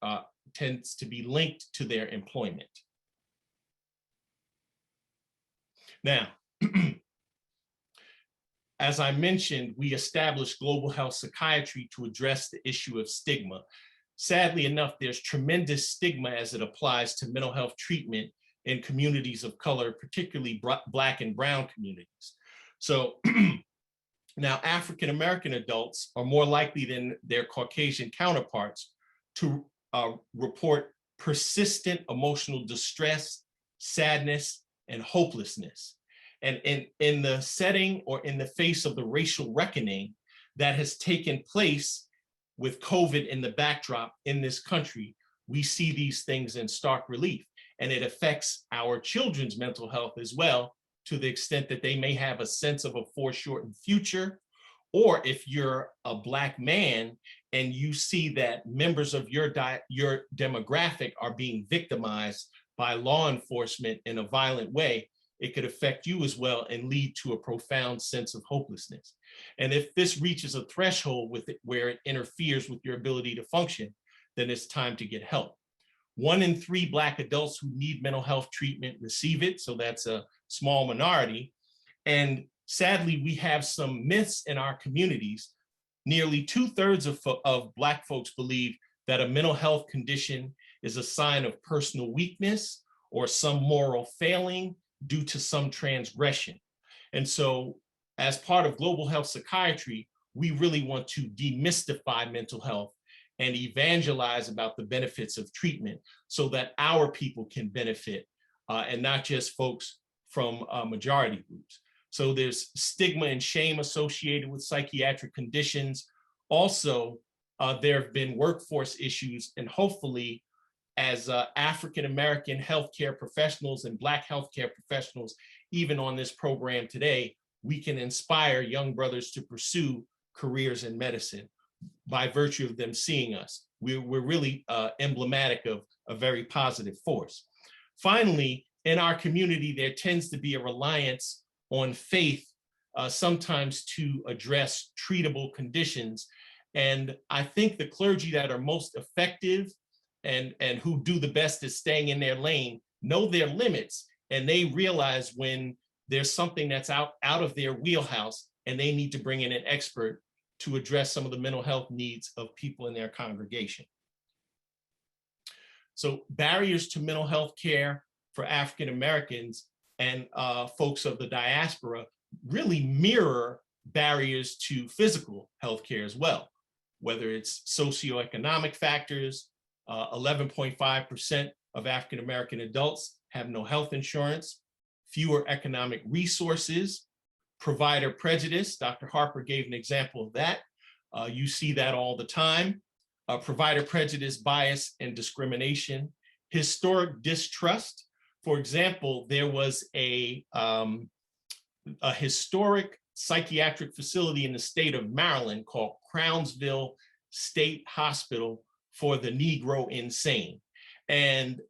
S6: tends to be linked to their employment. Now, as I mentioned, we established Global Health Psychiatry to address the issue of stigma. Sadly enough, there's tremendous stigma as it applies to mental health treatment in communities of color, particularly Black and brown communities. So now African-American adults are more likely than their Caucasian counterparts to report persistent emotional distress, sadness, and hopelessness. And in the setting or in the face of the racial reckoning that has taken place with COVID in the backdrop in this country, we see these things in stark relief. And it affects our children's mental health as well, to the extent that they may have a sense of a foreshortened future. Or if you're a Black man and you see that members of your demographic are being victimized by law enforcement in a violent way, it could affect you as well and lead to a profound sense of hopelessness. And if this reaches a threshold with it where it interferes with your ability to function, then it's time to get help. 1 in 3 Black adults who need mental health treatment receive it, so that's a small minority. And sadly, we have some myths in our communities. Nearly 2/3 of Black folks believe that a mental health condition is a sign of personal weakness or some moral failing due to some transgression. And so as part of Global Health Psychiatry, we really want to demystify mental health and evangelize about the benefits of treatment so that our people can benefit and not just folks from majority groups. So there's stigma and shame associated with psychiatric conditions. Also, there have been workforce issues, and hopefully as African-American healthcare professionals and Black healthcare professionals, even on this program today, we can inspire young brothers to pursue careers in medicine by virtue of them seeing us. We're really emblematic of a very positive force. Finally, in our community, there tends to be a reliance on faith, sometimes to address treatable conditions. And I think the clergy that are most effective and who do the best at staying in their lane know their limits, and they realize when there's something that's out of their wheelhouse and they need to bring in an expert to address some of the mental health needs of people in their congregation. So barriers to mental health care for African Americans and folks of the diaspora really mirror barriers to physical health care as well, whether it's socioeconomic factors. 11.5% of African American adults have no health insurance, fewer economic resources, provider prejudice. Dr. Harper gave an example of that. You see that all the time. Provider prejudice, bias, and discrimination. Historic distrust. For example, there was a historic psychiatric facility in the state of Maryland called Crownsville State Hospital for the Negro insane. And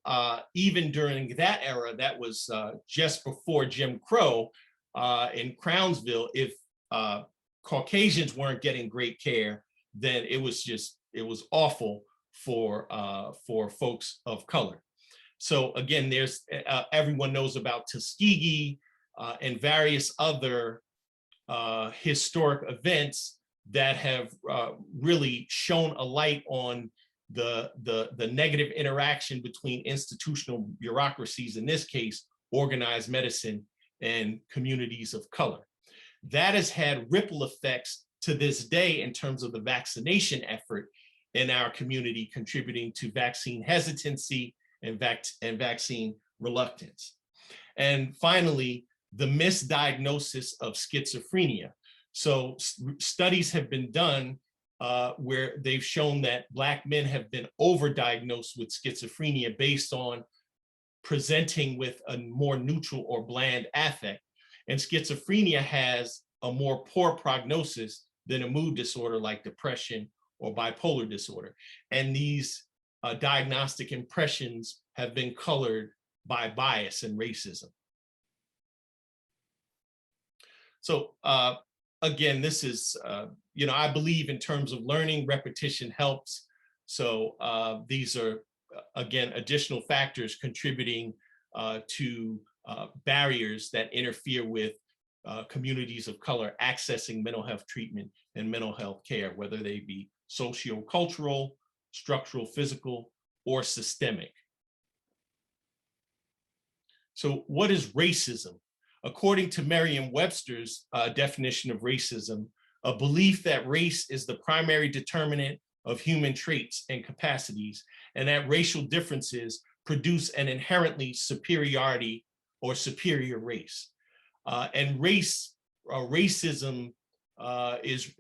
S6: even during that era, that was just before Jim Crow in Crownsville, if Caucasians weren't getting great care, then it was awful for folks of color. So again, there's everyone knows about Tuskegee and various other historic events that have really shone a light on the negative interaction between institutional bureaucracies, in this case, organized medicine and communities of color. That has had ripple effects to this day in terms of the vaccination effort in our community, contributing to vaccine hesitancy and vaccine reluctance. And finally, the misdiagnosis of schizophrenia. So studies have been done where they've shown that Black men have been overdiagnosed with schizophrenia based on presenting with a more neutral or bland affect. And schizophrenia has a more poor prognosis than a mood disorder like depression or bipolar disorder. And these diagnostic impressions have been colored by bias and racism. So again, this is, I believe in terms of learning, repetition helps. So these are, again, additional factors contributing to barriers that interfere with communities of color accessing mental health treatment and mental health care, whether they be sociocultural, structural, physical, or systemic. So what is racism? According to Merriam-Webster's definition of racism, a belief that race is the primary determinant of human traits and capacities, and that racial differences produce an inherently superiority or superior race. And racism is,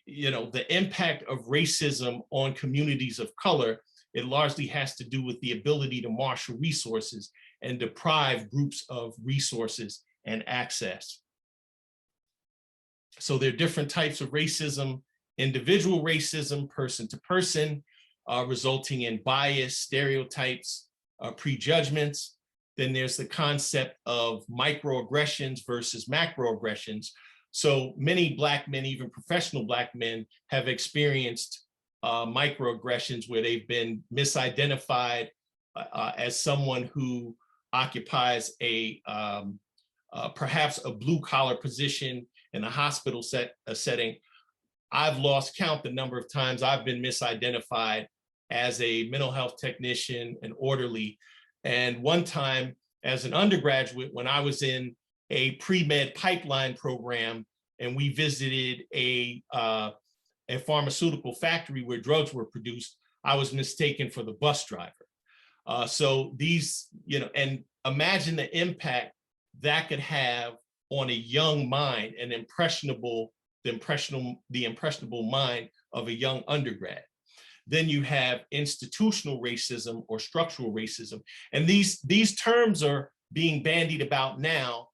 S6: the impact of racism on communities of color, it largely has to do with the ability to marshal resources and deprive groups of resources and access. So there are different types of racism: individual racism, person to person, resulting in bias, stereotypes, prejudgments. Then there's the concept of microaggressions versus macroaggressions. So many Black men, even professional Black men, have experienced microaggressions where they've been misidentified as someone who occupies perhaps a blue collar position in a hospital setting. I've lost count the number of times I've been misidentified as a mental health technician, an orderly. And one time as an undergraduate, when I was in a pre-med pipeline program and we visited a pharmaceutical factory where drugs were produced, I was mistaken for the bus driver. So these, and imagine the impact that could have on a young mind, the impressionable mind of a young undergrad. Then you have institutional racism or structural racism. And these terms are being bandied about now,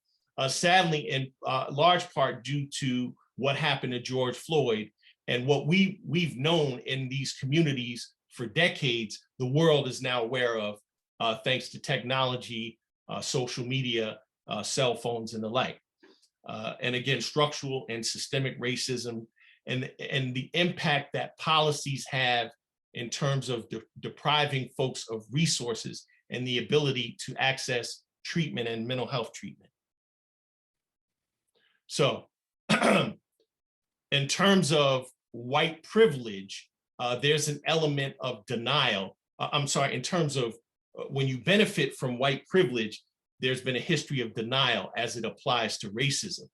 S6: sadly, in large part due to what happened to George Floyd and what we've known in these communities for decades, the world is now aware of, thanks to technology, social media, cell phones and the like. And again, structural and systemic racism and the impact that policies have in terms of depriving folks of resources and the ability to access treatment and mental health treatment. So in terms of white privilege, there's an element of denial. In terms of when you benefit from white privilege, there's been a history of denial as it applies to racism.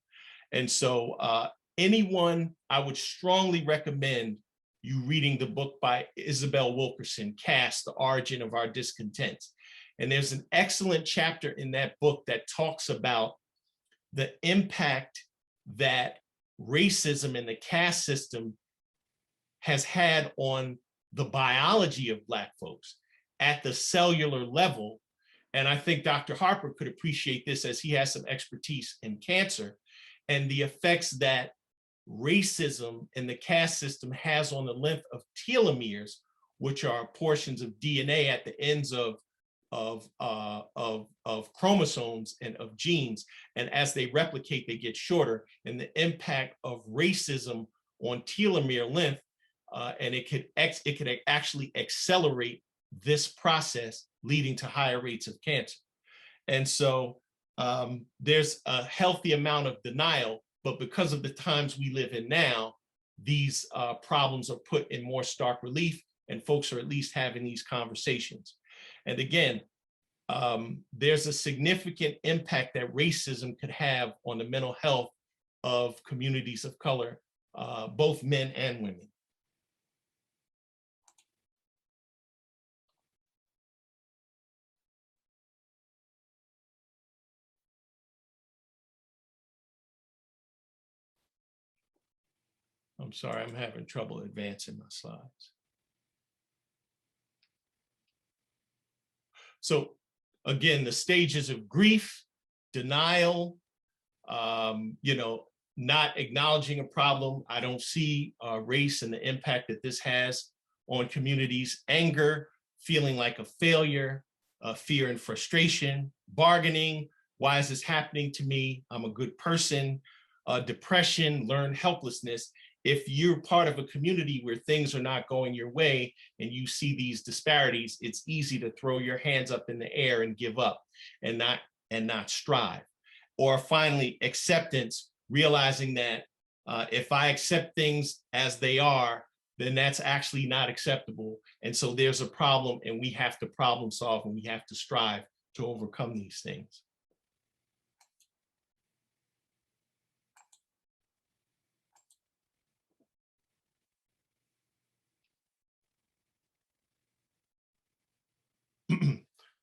S6: And so anyone, I would strongly recommend you reading the book by Isabel Wilkerson, Caste, The Origin of Our Discontent. And there's an excellent chapter in that book that talks about the impact that racism and the caste system has had on the biology of Black folks at the cellular level. And I think Dr. Harper could appreciate this as he has some expertise in cancer and the effects that racism and the caste system has on the length of telomeres, which are portions of DNA at the ends of chromosomes and of genes. And as they replicate, they get shorter. And the impact of racism on telomere length, and it could actually accelerate this process, leading to higher rates of cancer. And so there's a healthy amount of denial, but because of the times we live in now, these problems are put in more stark relief, and folks are at least having these conversations. And again, there's a significant impact that racism could have on the mental health of communities of color, both men and women. I'm sorry, I'm having trouble advancing my slides. So again, the stages of grief, denial, not acknowledging a problem. I don't see race and the impact that this has on communities. Anger, feeling like a failure, fear and frustration, bargaining. Why is this happening to me? I'm a good person. Depression, learned helplessness. If you're part of a community where things are not going your way and you see these disparities, it's easy to throw your hands up in the air and give up and not strive. Or finally, acceptance, realizing that if I accept things as they are, then that's actually not acceptable. And so there's a problem, and we have to problem solve, and we have to strive to overcome these things.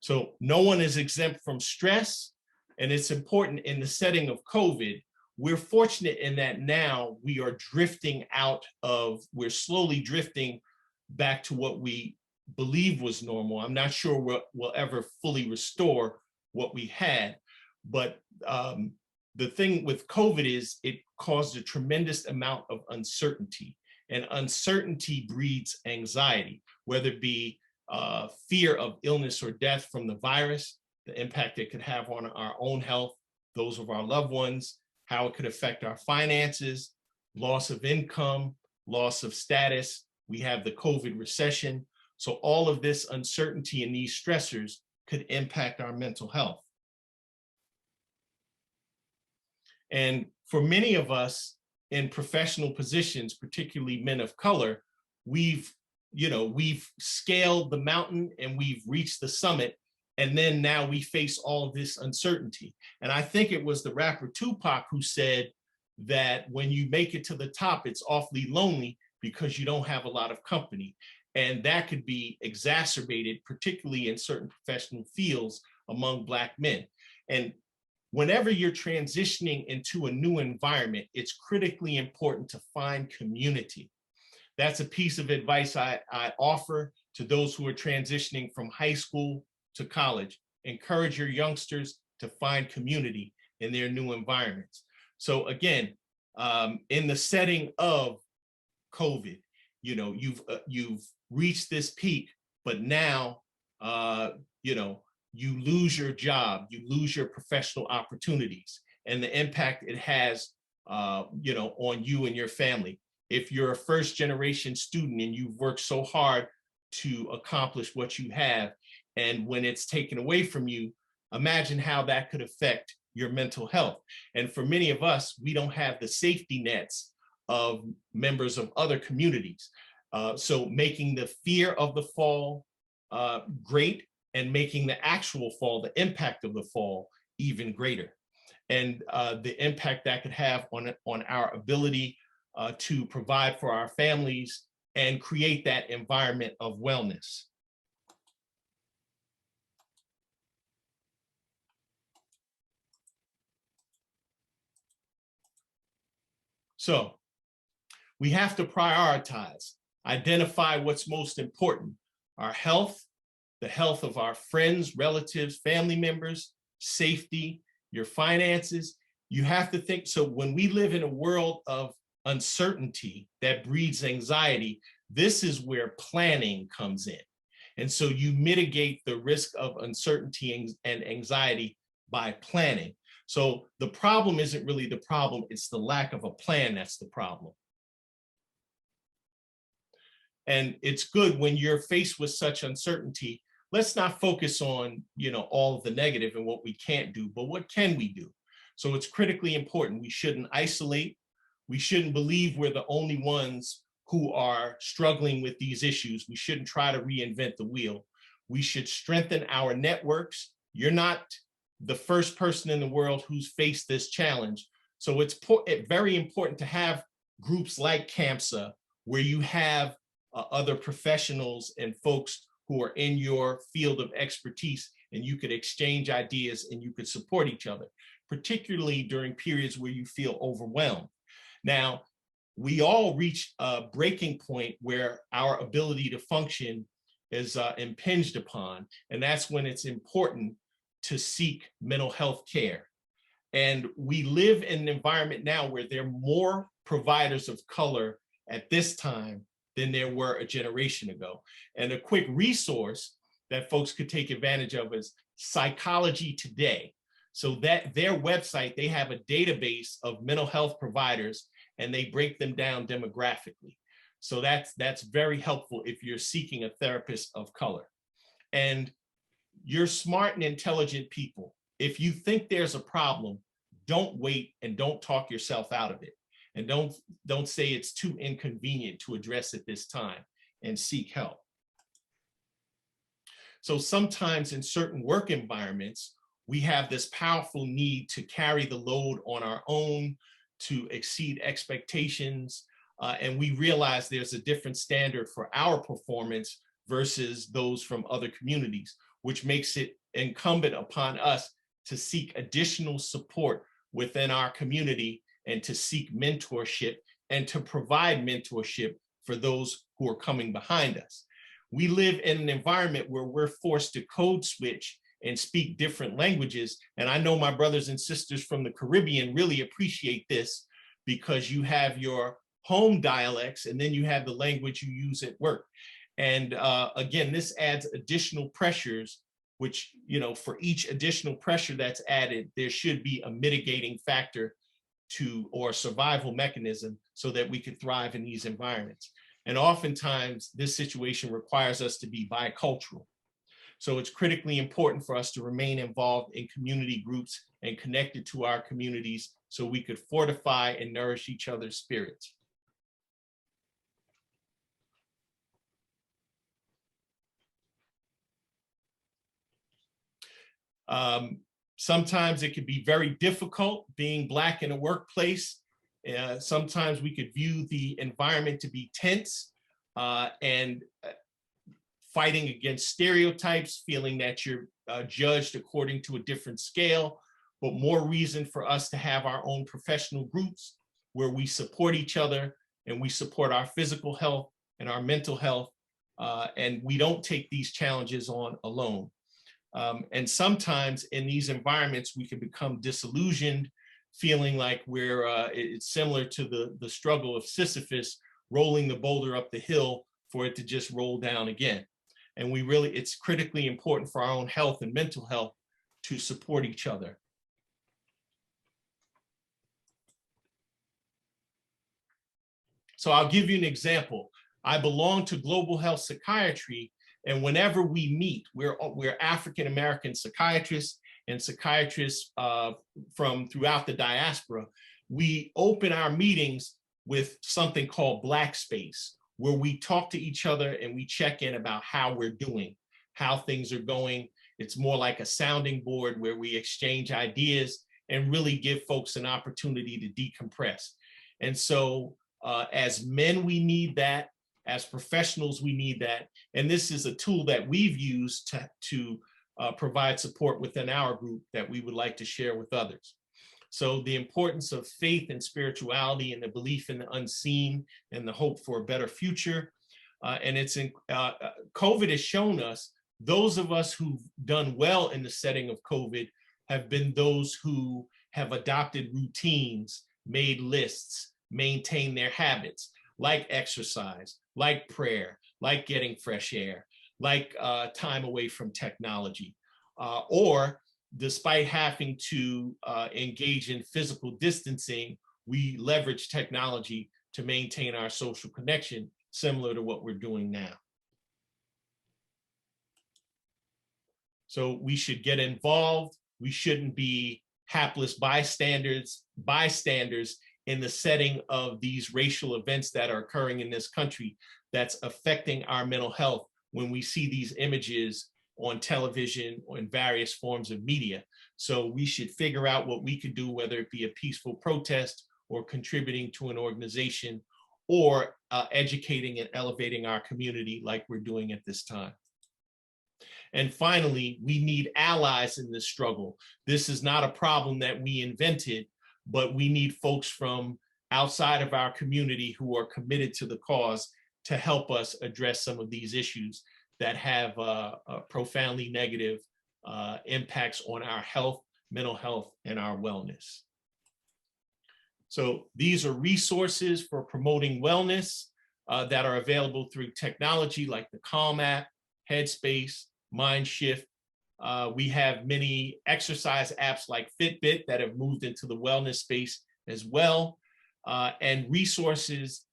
S6: So no one is exempt from stress, and it's important in the setting of COVID. We're fortunate in that now we are we're slowly drifting back to what we believe was normal. I'm not sure we'll ever fully restore what we had, but the thing with COVID is it caused a tremendous amount of uncertainty, and uncertainty breeds anxiety, whether it be fear of illness or death from the virus, the impact it could have on our own health, those of our loved ones, how it could affect our finances, loss of income, loss of status. We have the COVID recession. So all of this uncertainty and these stressors could impact our mental health. And for many of us in professional positions, particularly men of color, we've scaled the mountain and we've reached the summit, and then now we face all of this uncertainty. And I think it was the rapper Tupac who said that when you make it to the top, it's awfully lonely because you don't have a lot of company. And that could be exacerbated, particularly in certain professional fields among Black men. And whenever you're transitioning into a new environment, it's critically important to find community. That's a piece of advice I offer to those who are transitioning from high school to college. Encourage your youngsters to find community in their new environments. So again, in the setting of COVID, you've reached this peak, but now, you lose your job, you lose your professional opportunities, and the impact it has, on you and your family. If you're a first generation student and you've worked so hard to accomplish what you have, and when it's taken away from you, imagine how that could affect your mental health. And for many of us, we don't have the safety nets of members of other communities. So making the fear of the fall great, and making the actual fall, the impact of the fall, even greater. And the impact that could have on our ability to provide for our families and create that environment of wellness. So we have to prioritize, identify what's most important: our health, the health of our friends, relatives, family members, safety, your finances. You have to think, so when we live in a world of uncertainty that breeds anxiety, This is where planning comes in. And so you mitigate the risk of uncertainty and anxiety by planning. So the problem isn't really the problem, it's the lack of a plan that's the problem. And it's good when you're faced with such uncertainty, let's not focus on, all of the negative and what we can't do, but what can we do? So it's critically important. We shouldn't isolate. We shouldn't believe we're the only ones who are struggling with these issues. We shouldn't try to reinvent the wheel. We should strengthen our networks. You're not the first person in the world who's faced this challenge. So it's very important to have groups like CAMSA, where you have other professionals and folks who are in your field of expertise, and you could exchange ideas and you could support each other, particularly during periods where you feel overwhelmed. Now, we all reach a breaking point where our ability to function is impinged upon, and that's when it's important to seek mental health care. And we live in an environment now where there are more providers of color at this time than there were a generation ago. And a quick resource that folks could take advantage of is Psychology Today. So that their website, they have a database of mental health providers, and they break them down demographically. So that's very helpful if you're seeking a therapist of color. And you're smart and intelligent people. If you think there's a problem, don't wait and don't talk yourself out of it. And don't say it's too inconvenient to address it this time, and seek help. So sometimes in certain work environments, we have this powerful need to carry the load on our own, to exceed expectations. And we realize there's a different standard for our performance versus those from other communities, which makes it incumbent upon us to seek additional support within our community, and to seek mentorship and to provide mentorship for those who are coming behind us. We live in an environment where we're forced to code switch and speak different languages. And I know my brothers and sisters from the Caribbean really appreciate this, because you have your home dialects and then you have the language you use at work. And again, this adds additional pressures, which, for each additional pressure that's added, there should be a mitigating factor or survival mechanism so that we can thrive in these environments. And oftentimes this situation requires us to be bicultural. So it's critically important for us to remain involved in community groups and connected to our communities so we could fortify and nourish each other's spirits. Sometimes it can be very difficult being Black in a workplace. Sometimes we could view the environment to be tense and fighting against stereotypes, feeling that you're judged according to a different scale, but more reason for us to have our own professional groups where we support each other and we support our physical health and our mental health, and we don't take these challenges on alone. And sometimes in these environments, we can become disillusioned, feeling like it's similar to the struggle of Sisyphus rolling the boulder up the hill for it to just roll down again. And it's critically important for our own health and mental health to support each other. So I'll give you an example. I belong to Global Health Psychiatry, and whenever we meet, we're African-American psychiatrists and psychiatrists from throughout the diaspora. We open our meetings with something called Black Space, where we talk to each other and we check in about how we're doing, how things are going. It's more like a sounding board where we exchange ideas and really give folks an opportunity to decompress. And so as men, we need that. As professionals, we need that. And this is a tool that we've used to provide support within our group that we would like to share with others. So the importance of faith and spirituality and the belief in the unseen and the hope for a better future. COVID has shown us, those of us who've done well in the setting of COVID have been those who have adopted routines, made lists, maintained their habits. like exercise, like prayer, like getting fresh air, like time away from technology, or despite having to engage in physical distancing, we leverage technology to maintain our social connection, similar to what we're doing now. So we should get involved. We shouldn't be hapless bystanders in the setting of these racial events that are occurring in this country that's affecting our mental health when we see these images on television or in various forms of media. So we should figure out what we could do, whether it be a peaceful protest or contributing to an organization or educating and elevating our community like we're doing at this time. And finally, we need allies in this struggle. This is not a problem that we invented, but we need folks from outside of our community who are committed to the cause to help us address some of these issues that have profoundly negative impacts on our health, mental health, and our wellness. So these are resources for promoting wellness that are available through technology like the Calm app, Headspace, Mindshift. We have many exercise apps like Fitbit that have moved into the wellness space as well, and resources,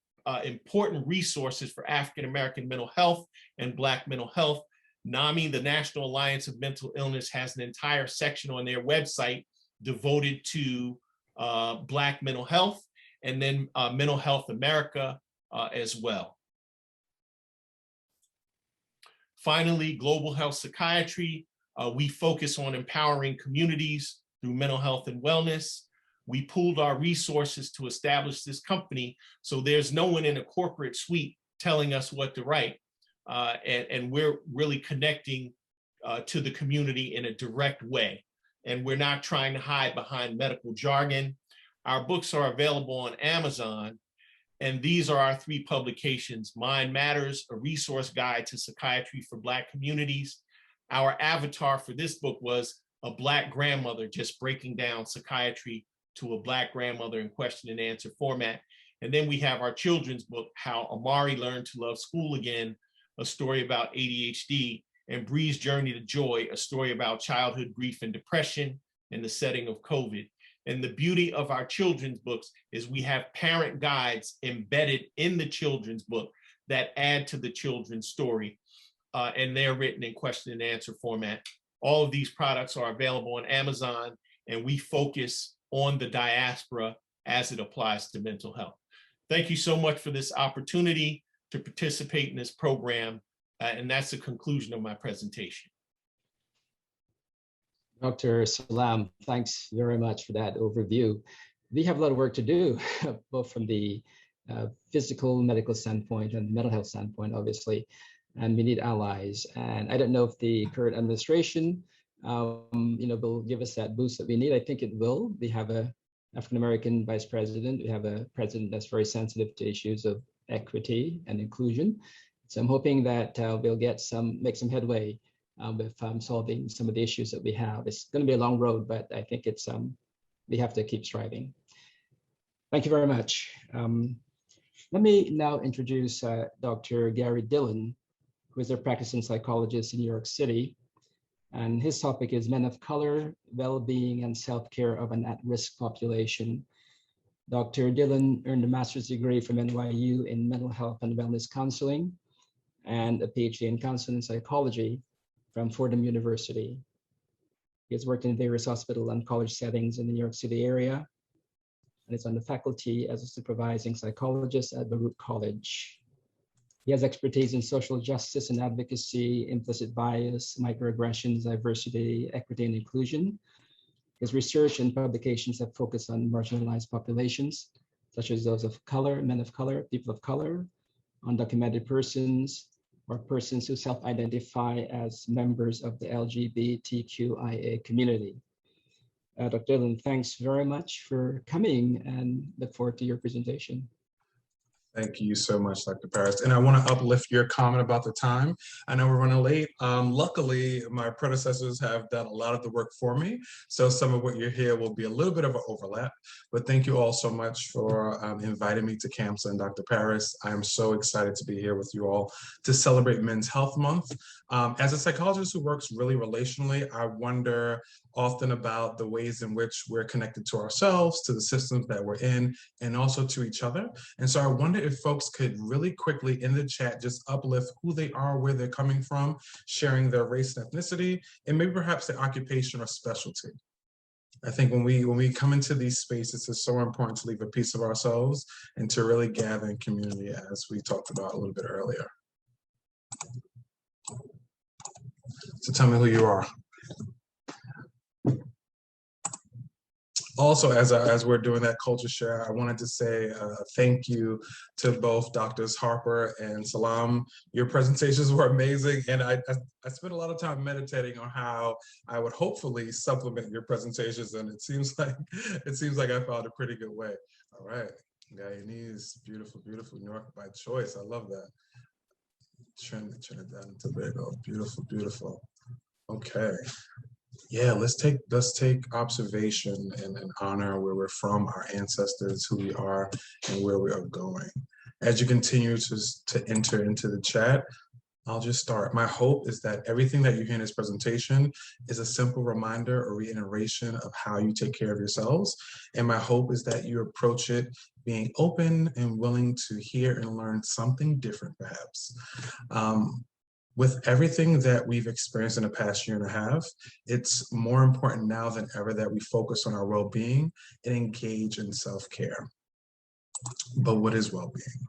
S6: important resources for African-American mental health and Black mental health. NAMI, the National Alliance of Mental Illness, has an entire section on their website devoted to Black mental health, and then Mental Health America as well. Finally, Global Health Psychiatry. We focus on empowering communities through mental health and wellness. We pooled our resources to establish this company, so there's no one in a corporate suite telling us what to write. And we're really connecting to the community in a direct way. And we're not trying to hide behind medical jargon. Our books are available on Amazon. And these are our 3 publications: Mind Matters, a resource guide to psychiatry for Black communities. Our avatar for this book was a Black grandmother just breaking down psychiatry to a Black grandmother in question and answer format. And then we have our children's book, How Amari Learned to Love School Again, a story about ADHD, and Bree's Journey to Joy, a story about childhood grief and depression in the setting of COVID. And the beauty of our children's books is we have parent guides embedded in the children's book that add to the children's story, and they're written in question and answer format. All of these products are available on Amazon, and we focus on the diaspora as it applies to mental health. Thank you so much for this opportunity to participate in this program, and that's the conclusion of my presentation.
S1: Dr. Salaam, thanks very much for that overview. We have a lot of work to do, both from the physical medical standpoint and mental health standpoint, obviously, and we need allies. And I don't know if the current administration, will give us that boost that we need. I think it will. We have a African-American vice president. We have a president that's very sensitive to issues of equity and inclusion. So I'm hoping that we'll make some headway with solving some of the issues that we have. It's going to be a long road, but I think it's we have to keep striving. Thank you very much. Let me now introduce Dr. Gary Dillon, who is a practicing psychologist in New York City. And his topic is Men of Color, Well-Being and Self-Care of an At-Risk Population. Dr. Dillon earned a master's degree from NYU in Mental Health and Wellness Counseling and a PhD in Counseling and Psychology from Fordham University. He has worked in various hospital and college settings in the New York City area, and is on the faculty as a supervising psychologist at Baruch College. He has expertise in social justice and advocacy, implicit bias, microaggressions, diversity, equity, and inclusion. His research and publications have focused on marginalized populations, such as those of color, men of color, people of color, undocumented persons, or persons who self-identify as members of the LGBTQIA community. Dr. Dillon, thanks very much for coming, and look forward to your presentation.
S7: Thank you so much, Dr. Paris. And I want to uplift your comment about the time. I know we're running late. Luckily, my predecessors have done a lot of the work for me. So some of what you hear will be a little bit of an overlap. But thank you all so much for inviting me to CAMSA and Dr. Paris. I am so excited to be here with you all to celebrate Men's Health Month. As a psychologist who works really relationally, I wonder often about the ways in which we're connected to ourselves, to the systems that we're in, and also to each other. And so I wonder if folks could really quickly in the chat just uplift who they are, where they're coming from, sharing their race and ethnicity, and maybe perhaps their occupation or specialty. I think when we come into these spaces, it's so important to leave a piece of ourselves and to really gather in community, as we talked about a little bit earlier. So tell me who you are. Also, as we're doing that culture share, I wanted to say thank you to both Doctors Harper and Salaam. Your presentations were amazing, and I spent a lot of time meditating on how I would hopefully supplement your presentations, and it seems like I found a pretty good way. All right, Guyanese, beautiful, beautiful. New York by choice. I love that. Trinidad and Tobago, beautiful, beautiful. Okay. Yeah, let's take observation and honor where we're from, our ancestors, who we are, and where we are going. As you continue to enter into the chat, I'll just start. My hope is that everything that you hear in this presentation is a simple reminder or reiteration of how you take care of yourselves. And my hope is that you approach it being open and willing to hear and learn something different, perhaps. With everything that we've experienced in the past year and a half, it's more important now than ever that we focus on our well-being and engage in self-care. But what is well-being?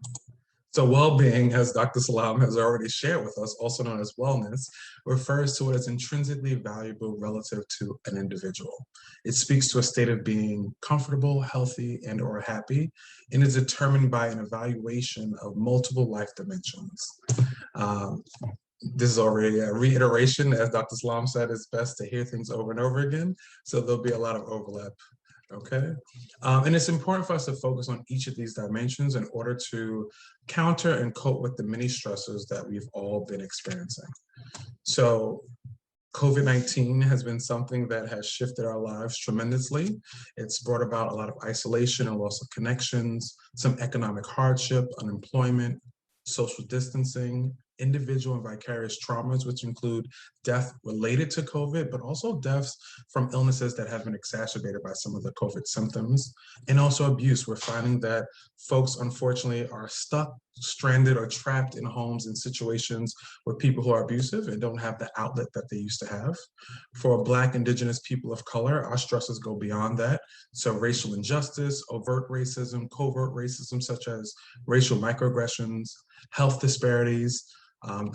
S7: So well-being, as Dr. Salaam has already shared with us, also known as wellness, refers to what is intrinsically valuable relative to an individual. It speaks to a state of being comfortable, healthy, and or happy, and is determined by an evaluation of multiple life dimensions. This is already a reiteration. As Dr. Salaam said, it's best to hear things over and over again. So there'll be a lot of overlap, okay? And it's important for us to focus on each of these dimensions in order to counter and cope with the many stressors that we've all been experiencing. So COVID-19 has been something that has shifted our lives tremendously. It's brought about a lot of isolation and loss of connections, some economic hardship, unemployment, social distancing, individual and vicarious traumas, which include death related to COVID, but also deaths from illnesses that have been exacerbated by some of the COVID symptoms, and also abuse. We're finding that folks, unfortunately, are stuck, stranded, or trapped in homes in situations where people who are abusive and don't have the outlet that they used to have. For Black, Indigenous people of color, our stresses go beyond that. So racial injustice, overt racism, covert racism, such as racial microaggressions, health disparities,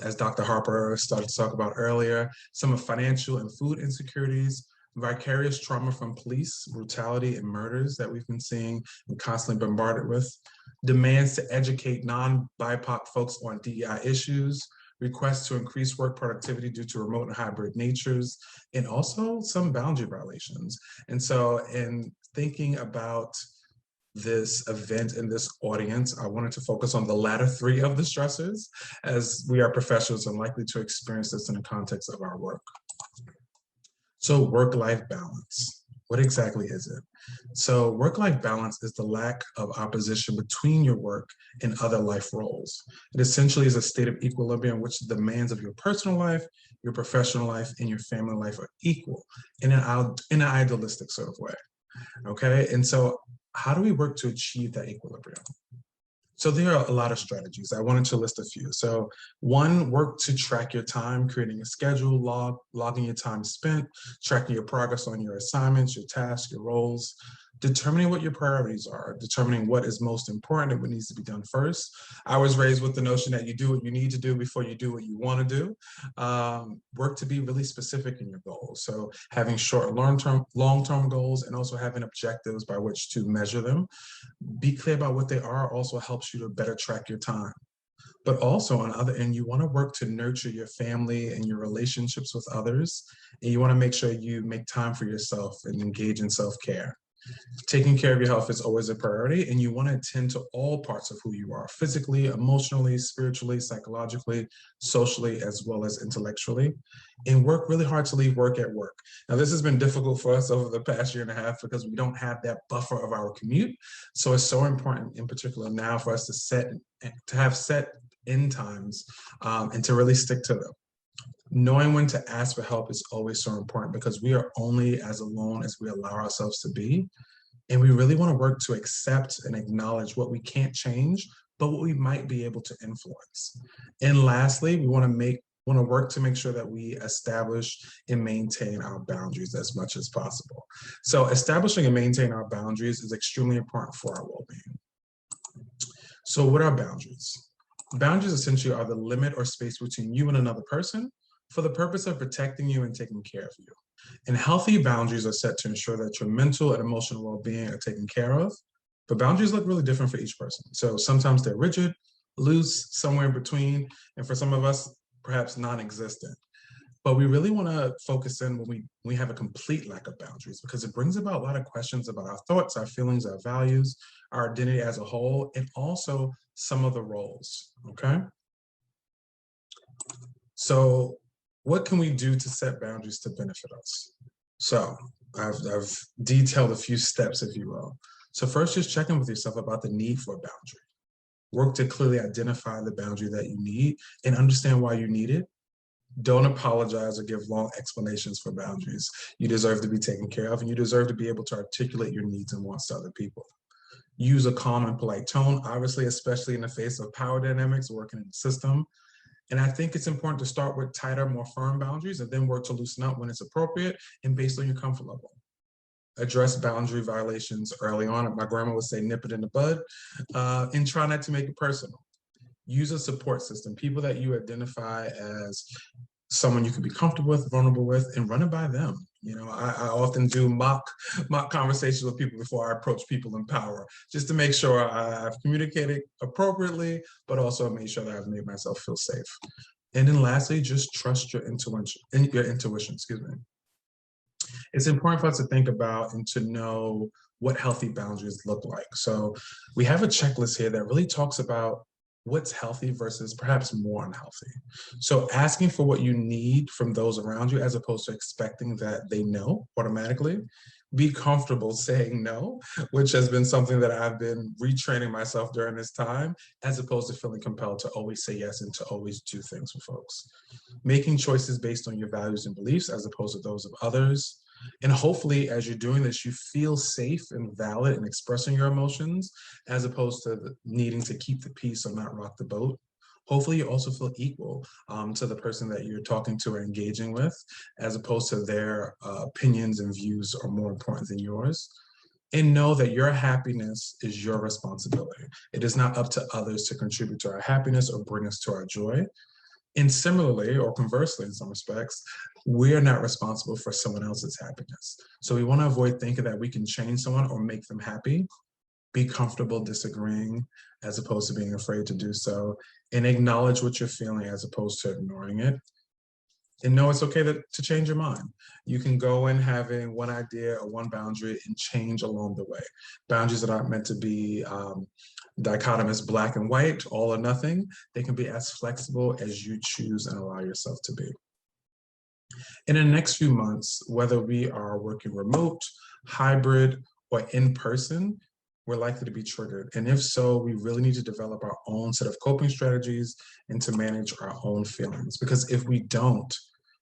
S7: as Dr. Harper started to talk about earlier, some of financial and food insecurities, vicarious trauma from police brutality and murders that we've been seeing and constantly bombarded with, demands to educate non-BIPOC folks on DEI issues, requests to increase work productivity due to remote and hybrid natures, and also some boundary violations. And so in thinking about this event and this audience, I wanted to focus on the latter three of the stressors, as we are professionals and likely to experience this in the context of our work. So work-life balance, what exactly is it? So work-life balance is the lack of opposition between your work and other life roles. It essentially is a state of equilibrium in which the demands of your personal life, your professional life, and your family life are equal in an idealistic sort of way, okay? And so how do we work to achieve that equilibrium? So there are a lot of strategies. I wanted to list a few. So one, work to track your time, creating a schedule, logging your time spent, tracking your progress on your assignments, your tasks, your roles, determining what your priorities are, determining what is most important and what needs to be done first. I was raised with the notion that you do what you need to do before you do what you want to do. Work to be really specific in your goals. So having short and long-term goals, and also having objectives by which to measure them. Be clear about what they are also helps you to better track your time. But also on the other end, you want to work to nurture your family and your relationships with others. And you want to make sure you make time for yourself and engage in self-care. Taking care of your health is always a priority, and you want to attend to all parts of who you are, physically, emotionally, spiritually, psychologically, socially, as well as intellectually, and work really hard to leave work at work. Now, this has been difficult for us over the past year and a half because we don't have that buffer of our commute. So it's so important, in particular now, for us to have set end times and to really stick to them. Knowing when to ask for help is always so important because we are only as alone as we allow ourselves to be. And we really want to work to accept and acknowledge what we can't change, but what we might be able to influence. And lastly, we want to work to make sure that we establish and maintain our boundaries as much as possible. So establishing and maintaining our boundaries is extremely important for our well-being. So what are boundaries? Boundaries essentially are the limit or space between you and another person for the purpose of protecting you and taking care of you. And healthy boundaries are set to ensure that your mental and emotional well-being are taken care of, but boundaries look really different for each person. So sometimes they're rigid, loose, somewhere in between, and for some of us, perhaps non-existent. But we really want to focus in when we have a complete lack of boundaries because it brings about a lot of questions about our thoughts, our feelings, our values, our identity as a whole, and also some of the roles, okay? So what can we do to set boundaries to benefit us? So I've detailed a few steps, if you will. So first, just check in with yourself about the need for a boundary. Work to clearly identify the boundary that you need and understand why you need it. Don't apologize or give long explanations for boundaries. You deserve to be taken care of and you deserve to be able to articulate your needs and wants to other people. Use a calm and polite tone, obviously, especially in the face of power dynamics working in the system. And I think it's important to start with tighter, more firm boundaries and then work to loosen up when it's appropriate and based on your comfort level. Address boundary violations early on. My grandma would say, nip it in the bud, and try not to make it personal. Use a support system, people that you identify as someone you can be comfortable with, vulnerable with, and run it by them. You know, I often do mock conversations with people before I approach people in power, just to make sure I've communicated appropriately, but also made sure that I've made myself feel safe. And then lastly, just trust your intuition, excuse me. It's important for us to think about and to know what healthy boundaries look like. So we have a checklist here that really talks about what's healthy versus perhaps more unhealthy. So asking for what you need from those around you as opposed to expecting that they know automatically. Be comfortable saying no, which has been something that I've been retraining myself during this time, as opposed to feeling compelled to always say yes and to always do things for folks. Making choices based on your values and beliefs as opposed to those of others. And hopefully, as you're doing this, you feel safe and valid in expressing your emotions, as opposed to needing to keep the peace or not rock the boat. Hopefully, you also feel equal to the person that you're talking to or engaging with, as opposed to their opinions and views are more important than yours. And know that your happiness is your responsibility. It is not up to others to contribute to our happiness or bring us to our joy. And similarly, or conversely in some respects, we are not responsible for someone else's happiness. So we want to avoid thinking that we can change someone or make them happy. Be comfortable disagreeing as opposed to being afraid to do so, and acknowledge what you're feeling as opposed to ignoring it. And know it's okay to change your mind. You can go in having one idea or one boundary and change along the way. Boundaries that aren't meant to be dichotomous, black and white, all or nothing. They can be as flexible as you choose and allow yourself to be. In the next few months, whether we are working remote, hybrid, or in person, we're likely to be triggered. And if so, we really need to develop our own set of coping strategies and to manage our own feelings. Because if we don't,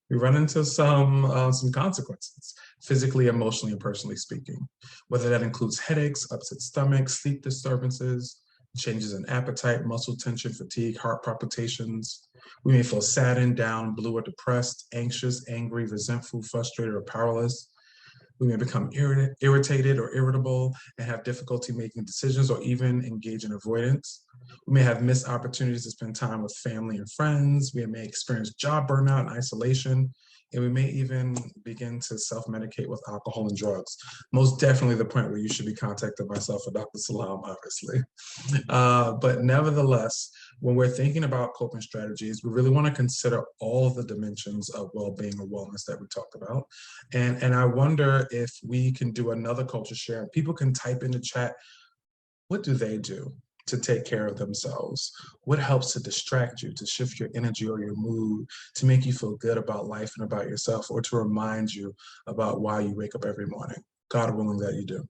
S7: we run into some consequences, physically, emotionally, and personally speaking, whether that includes headaches, upset stomach, sleep disturbances, changes in appetite, muscle tension, fatigue, heart palpitations. We may feel saddened, down, blue, or depressed, anxious, angry, resentful, frustrated, or powerless. We may become irritated or irritable and have difficulty making decisions or even engage in avoidance. We may have missed opportunities to spend time with family and friends. We may experience job burnout and isolation. And we may even begin to self-medicate with alcohol and drugs. Most definitely the point where you should be contacting myself or Dr. Salaam, obviously. But nevertheless, when we're thinking about coping strategies, we really want to consider all of the dimensions of well-being or wellness that we talked about. And I wonder if we can do another culture share. People can type in the chat, what do they do to take care of themselves? What helps to distract you, to shift your energy or your mood, to make you feel good about life and about yourself, or to remind you about why you wake up every morning? God willing that you do.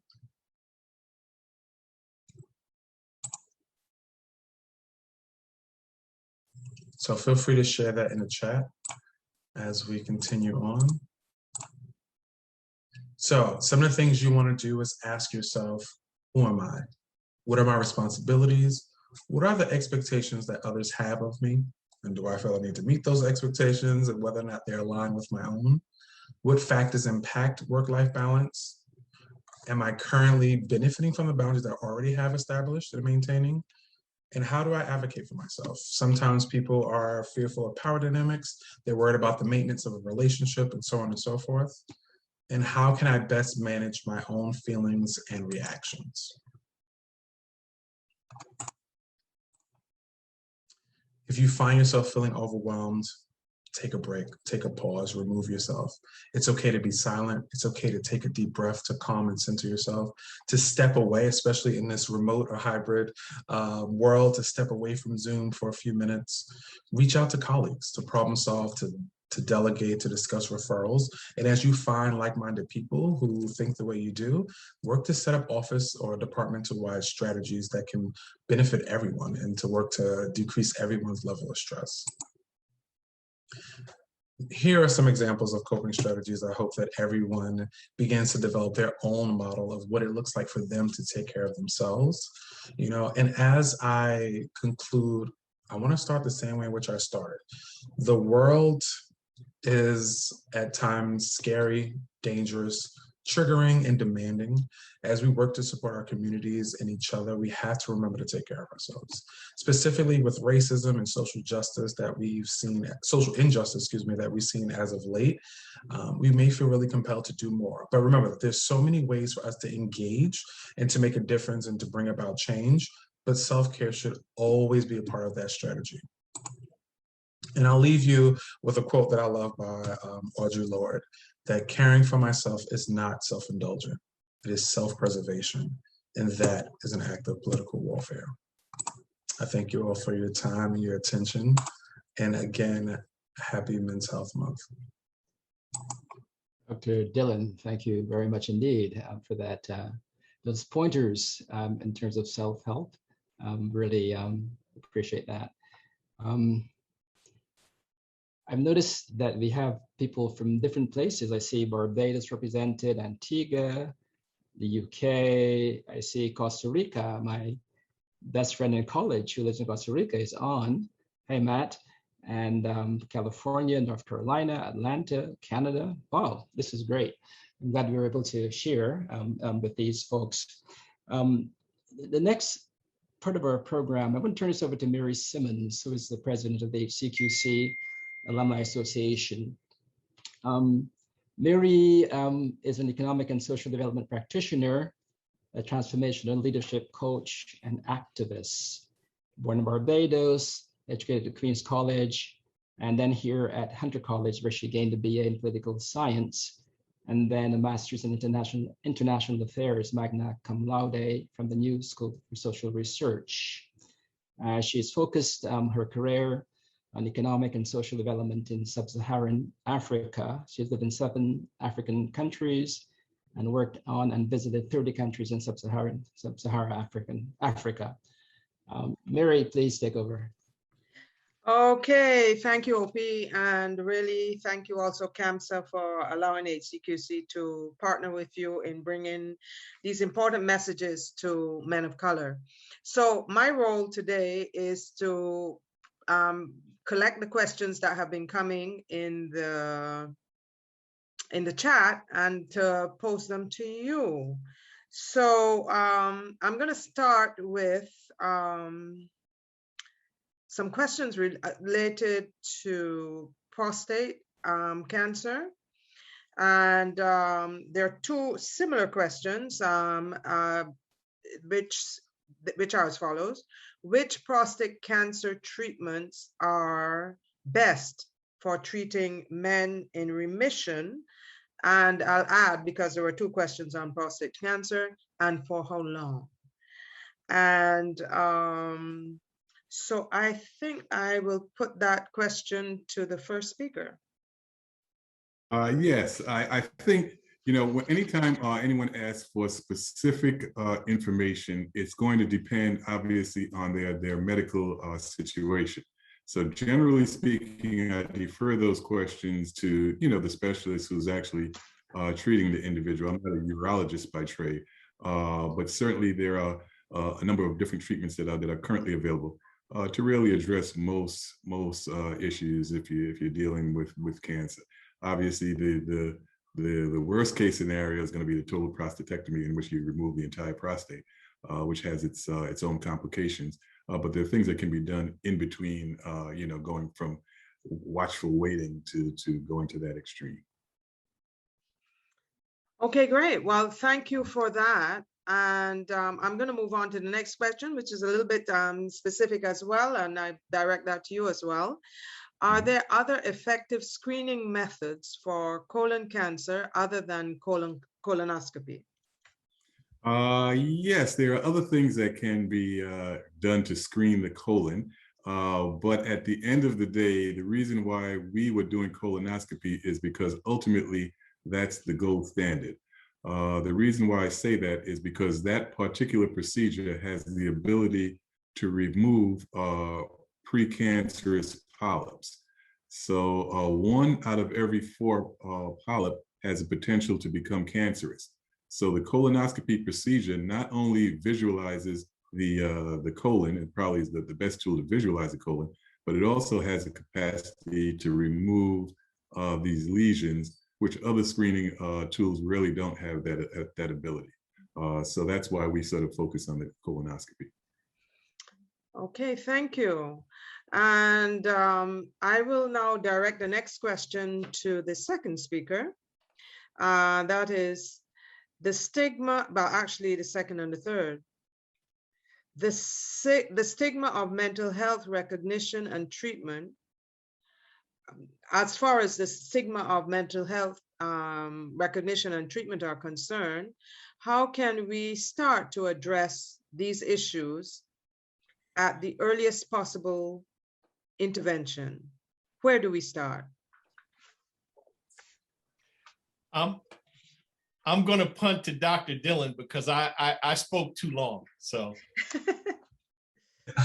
S7: So feel free to share that in the chat as we continue on. So some of the things you want to do is ask yourself, who am I? What are my responsibilities? What are the expectations that others have of me? And do I feel I need to meet those expectations, and whether or not they're aligned with my own? What factors impact work-life balance? Am I currently benefiting from the boundaries that I already have established and maintaining? And how do I advocate for myself? Sometimes people are fearful of power dynamics. They're worried about the maintenance of a relationship and so on and so forth. And how can I best manage my own feelings and reactions? If you find yourself feeling overwhelmed, take a break, take a pause, remove yourself. It's okay to be silent. It's okay to take a deep breath, to calm and center yourself, to step away, especially in this remote or hybrid world, to step away from Zoom for a few minutes. Reach out to colleagues, to problem solve, to delegate, to discuss referrals. And as you find like-minded people who think the way you do, work to set up office or departmental-wide strategies that can benefit everyone and to work to decrease everyone's level of stress. Here are some examples of coping strategies. I hope that everyone begins to develop their own model of what it looks like for them to take care of themselves. You know, and as I conclude, I want to start the same way in which I started. The world is at times scary, dangerous, triggering, and demanding. As we work to support our communities and each other, we have to remember to take care of ourselves. Specifically with racism and social justice that we've seen, social injustice, excuse me, that we've seen as of late, we may feel really compelled to do more. But remember that there's so many ways for us to engage and to make a difference and to bring about change, but self-care should always be a part of that strategy. And I'll leave you with a quote that I love by Audre Lorde, that caring for myself is not self-indulgent, it is self-preservation, and that is an act of political warfare. I thank you all for your time and your attention, and again, happy Men's Health Month.
S1: Dr. Dillon, thank you very much indeed for that. Those pointers in terms of self-help, really appreciate that. I've noticed that we have people from different places. I see Barbados represented, Antigua, the UK. I see Costa Rica. My best friend in college who lives in Costa Rica is on. Hey, Matt. And California, North Carolina, Atlanta, Canada. Wow, this is great. I'm glad we were able to share with these folks. The next part of our program, I want to turn this over to Mary Simmons, who is the president of the HCQC Alumni Association. Mary is an economic and social development practitioner, a transformational leadership coach, and activist. Born in Barbados, educated at Queen's College, and then here at Hunter College, where she gained a BA in political science, and then a master's in international affairs, magna cum laude, from the New School for Social Research. She's focused her career on economic and social development in sub-Saharan Africa. She's lived in 7 African countries and worked on and visited 30 countries in sub-Saharan Africa. Mary, please take over.
S8: Okay, thank you, OP, and really thank you also, CAMSA, for allowing HCQC to partner with you in bringing these important messages to men of color. So my role today is to collect the questions that have been coming in the chat and to post them to you. So I'm going to start with some questions related to prostate cancer. And there are two similar questions, which are as follows. Which prostate cancer treatments are best for treating men in remission? And I'll add, because there were two questions on prostate cancer, and for how long? And so I think I will put that question to the first speaker.
S5: Yes, I think, anytime anyone asks for specific information, it's going to depend obviously on their medical situation. So generally speaking, I defer those questions to, the specialist who's actually treating the individual. I'm not a urologist by trade, but certainly there are a number of different treatments that are currently available to really address most issues if you're dealing with cancer. Obviously, the worst case scenario is going to be the total prostatectomy, in which you remove the entire prostate, which has its own complications. But there are things that can be done in between, going from watchful waiting to going to that extreme.
S8: Okay, great. Well, thank you for that. And I'm going to move on to the next question, which is a little bit specific as well, and I direct that to you as well. Are there other effective screening methods for colon cancer other than colonoscopy?
S5: Yes, there are other things that can be done to screen the colon. But at the end of the day, the reason why we were doing colonoscopy is because ultimately that's the gold standard. The reason why I say that is because that particular procedure has the ability to remove precancerous polyps. So 1 out of every 4 polyp has a potential to become cancerous. So the colonoscopy procedure not only visualizes the colon, it probably is the best tool to visualize the colon, but it also has the capacity to remove these lesions, which other screening tools really don't have that ability. So that's why we sort of focus on the colonoscopy.
S8: Okay, thank you. And I will now direct the next question to the second speaker. That is the stigma, but actually the second and the third. The stigma of mental health recognition and treatment. As far as the stigma of mental health recognition and treatment are concerned, how can we start to address these issues at the earliest possible intervention? Where do we start?
S6: I'm going to punt to Dr. Dillon because I spoke too long. So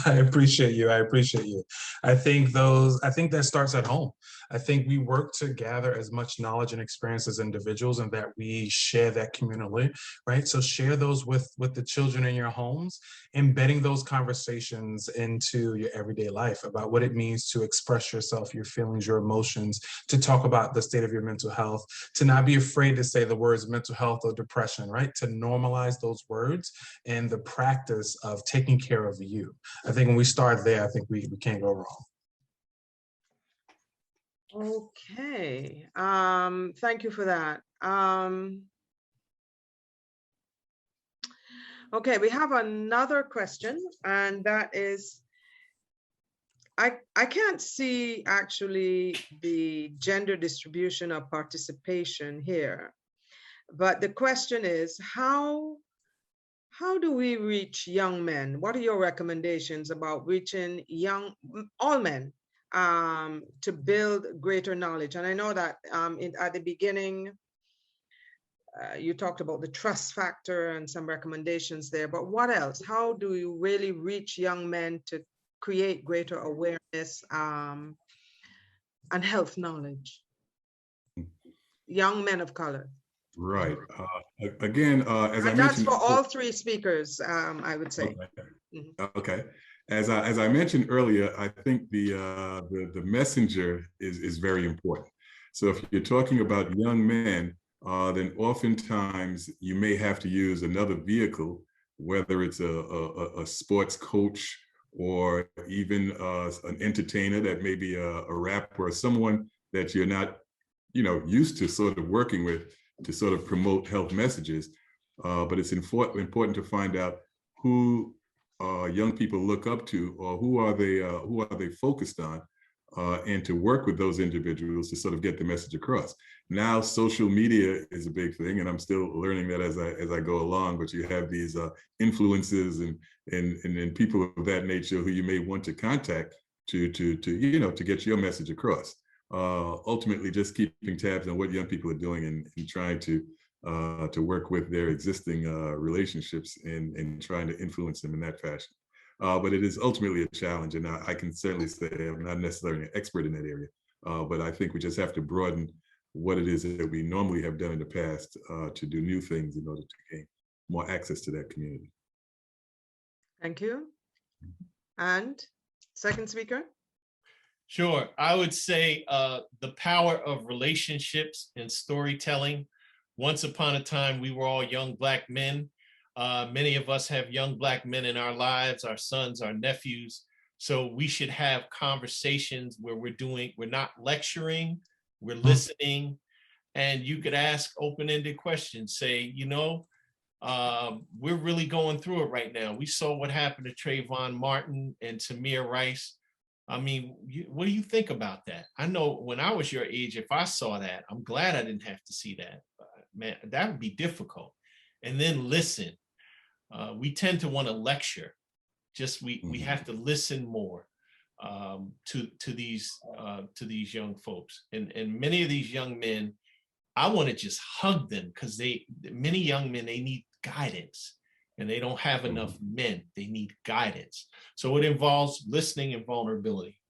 S7: I appreciate you. I appreciate you. I think that starts at home. I think we work to gather as much knowledge and experience as individuals, and that we share that communally, right? So share those with the children in your homes, embedding those conversations into your everyday life about what it means to express yourself, your feelings, your emotions, to talk about the state of your mental health, to not be afraid to say the words mental health or depression, right? To normalize those words and the practice of taking care of you. I think when we start there, I think we can't go wrong.
S8: Okay, thank you for that. Okay, we have another question, and that is, I can't see actually the gender distribution of participation here, but the question is, how do we reach young men? What are your recommendations about reaching all men to build greater knowledge? And I know that at the beginning, you talked about the trust factor and some recommendations there, but what else? How do you really reach young men to create greater awareness and health knowledge? Young men of color.
S5: Right. Again, as I mentioned,
S8: that's for all three speakers, I would say.
S5: Okay. Okay. As I mentioned earlier, I think the messenger is very important. So if you're talking about young men, then oftentimes you may have to use another vehicle, whether it's a sports coach or even an entertainer that may be a rapper or someone that you're not used to sort of working with to sort of promote health messages. But it's important to find out who young people look up to, or who are they focused on, and to work with those individuals to sort of get the message across. Now, social media is a big thing, and I'm still learning that as I go along. But you have these influences and people of that nature who you may want to contact to get your message across. Ultimately, just keeping tabs on what young people are doing and trying to work with their existing relationships and trying to influence them in that fashion. But it is ultimately a challenge, and I can certainly say I'm not necessarily an expert in that area, but I think we just have to broaden what it is that we normally have done in the past to do new things in order to gain more access to that community.
S8: Thank you. And second speaker?
S6: Sure. I would say the power of relationships and storytelling. Once upon a time, we were all young Black men. Many of us have young Black men in our lives, our sons, our nephews. So we should have conversations where we're not lecturing, we're listening, and you could ask open-ended questions. Say, we're really going through it right now. We saw what happened to Trayvon Martin and Tamir Rice. I mean, what do you think about that? I know when I was your age, if I saw that, I'm glad I didn't have to see that. Man, that would be difficult. And then listen. We tend to want to lecture. Just we have to listen more to these young folks. And many of these young men, I want to just hug them, because many young men, they need guidance. And they don't have enough men. They need guidance. So it involves listening and vulnerability.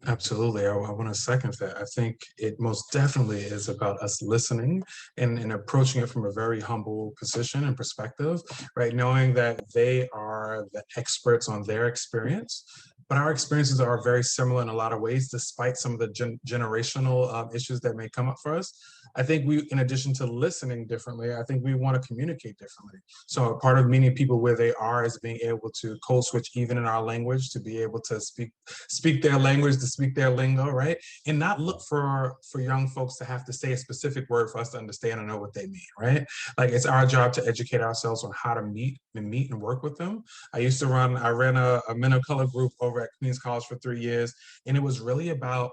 S7: Absolutely. I want to second that. I think it most definitely is about us listening and approaching it from a very humble position and perspective, right? Knowing that they are the experts on their experience, but our experiences are very similar in a lot of ways, despite some of the generational issues that may come up for us. I think we, in addition to listening differently, I think we want to communicate differently. So part of meeting people where they are is being able to code switch even in our language, to be able to speak their language, to speak their lingo, right? And not look for young folks to have to say a specific word for us to understand and know what they mean, right? Like, it's our job to educate ourselves on how to meet and work with them. I ran a men of color group over at Queens College for 3 years, and it was really about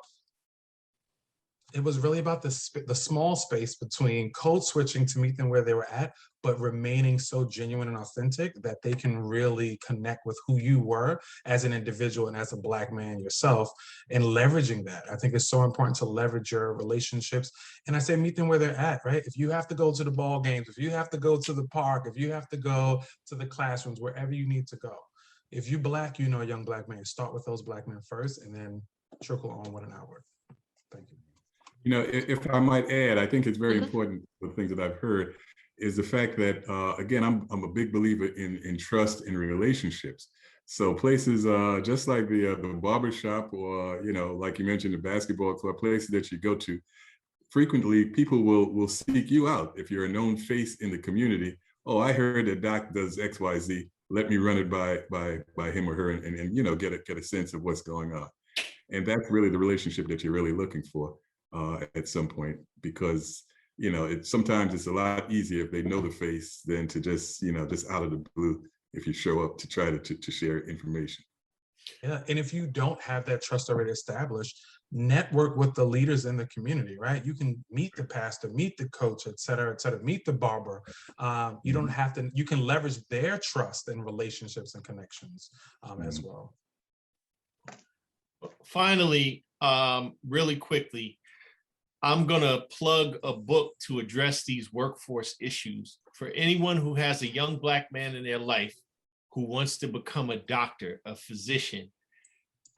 S7: the small space between code switching to meet them where they were at, but remaining so genuine and authentic that they can really connect with who you were as an individual and as a Black man yourself, and leveraging that. I think it's so important to leverage your relationships. And I say meet them where they're at, right? If you have to go to the ball games, if you have to go to the park, if you have to go to the classrooms, wherever you need to go. If you're Black, a young Black man, start with those Black men first and then trickle on one outward. Thank you.
S5: If I might add, I think it's very important, the things that I've heard, is the fact that, again, I'm a big believer in trust and relationships. So places just like the barber shop, or, like you mentioned, the basketball club, places that you go to, frequently people will seek you out. If you're a known face in the community, oh, I heard that Doc does X, Y, Z. Let me run it by him or her and get a sense of what's going on. And that's really the relationship that you're really looking for at some point, because sometimes it's a lot easier if they know the face than to just out of the blue, if you show up to try to share information.
S7: Yeah, and if you don't have that trust already established, network with the leaders in the community, right? You can meet the pastor, meet the coach, et cetera, meet the barber. You don't have to, you can leverage their trust and relationships and connections as well.
S6: Finally, really quickly, I'm gonna plug a book to address these workforce issues. For anyone who has a young Black man in their life who wants to become a doctor, a physician,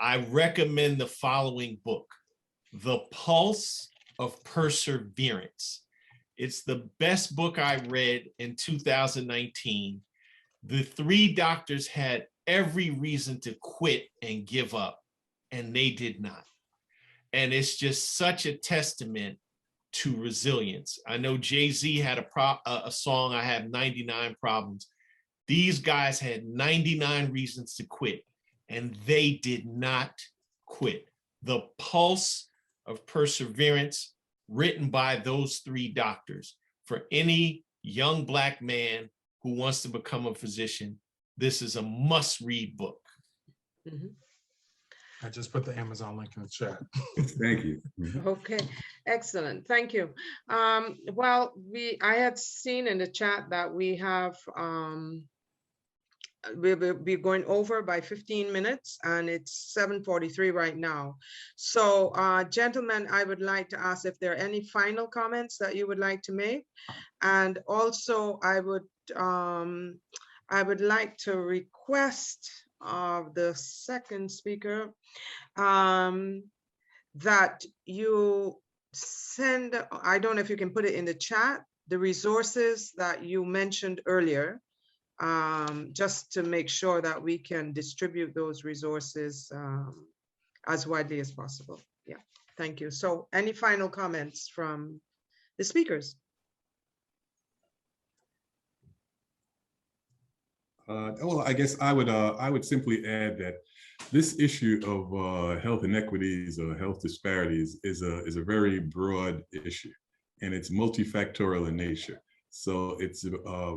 S6: I recommend the following book, The Pulse of Perseverance. It's the best book I read in 2019. The 3 doctors had every reason to quit and give up, and they did not. And it's just such a testament to resilience. I know Jay-Z had a song, I Have 99 Problems. These guys had 99 reasons to quit, and they did not quit. The Pulse of perseverance written by those 3 doctors. For any young Black man who wants to become a physician, this is a must-read book.
S8: Mhm.
S7: I just put the Amazon link in the chat.
S5: Thank you.
S8: Okay, excellent. Thank you. Well, I had seen in the chat that we have we'll be going over by 15 minutes, and it's 7:43 right now. So, gentlemen, I would like to ask if there are any final comments that you would like to make, and also I would like to request of the second speaker that you send, I don't know if you can put it in the chat, the resources that you mentioned earlier, just to make sure that we can distribute those resources as widely as possible. Yeah, thank you. So any final comments from the speakers?
S5: Well, I guess I would simply add that this issue of health inequities or health disparities is a very broad issue, and it's multifactorial in nature. So it's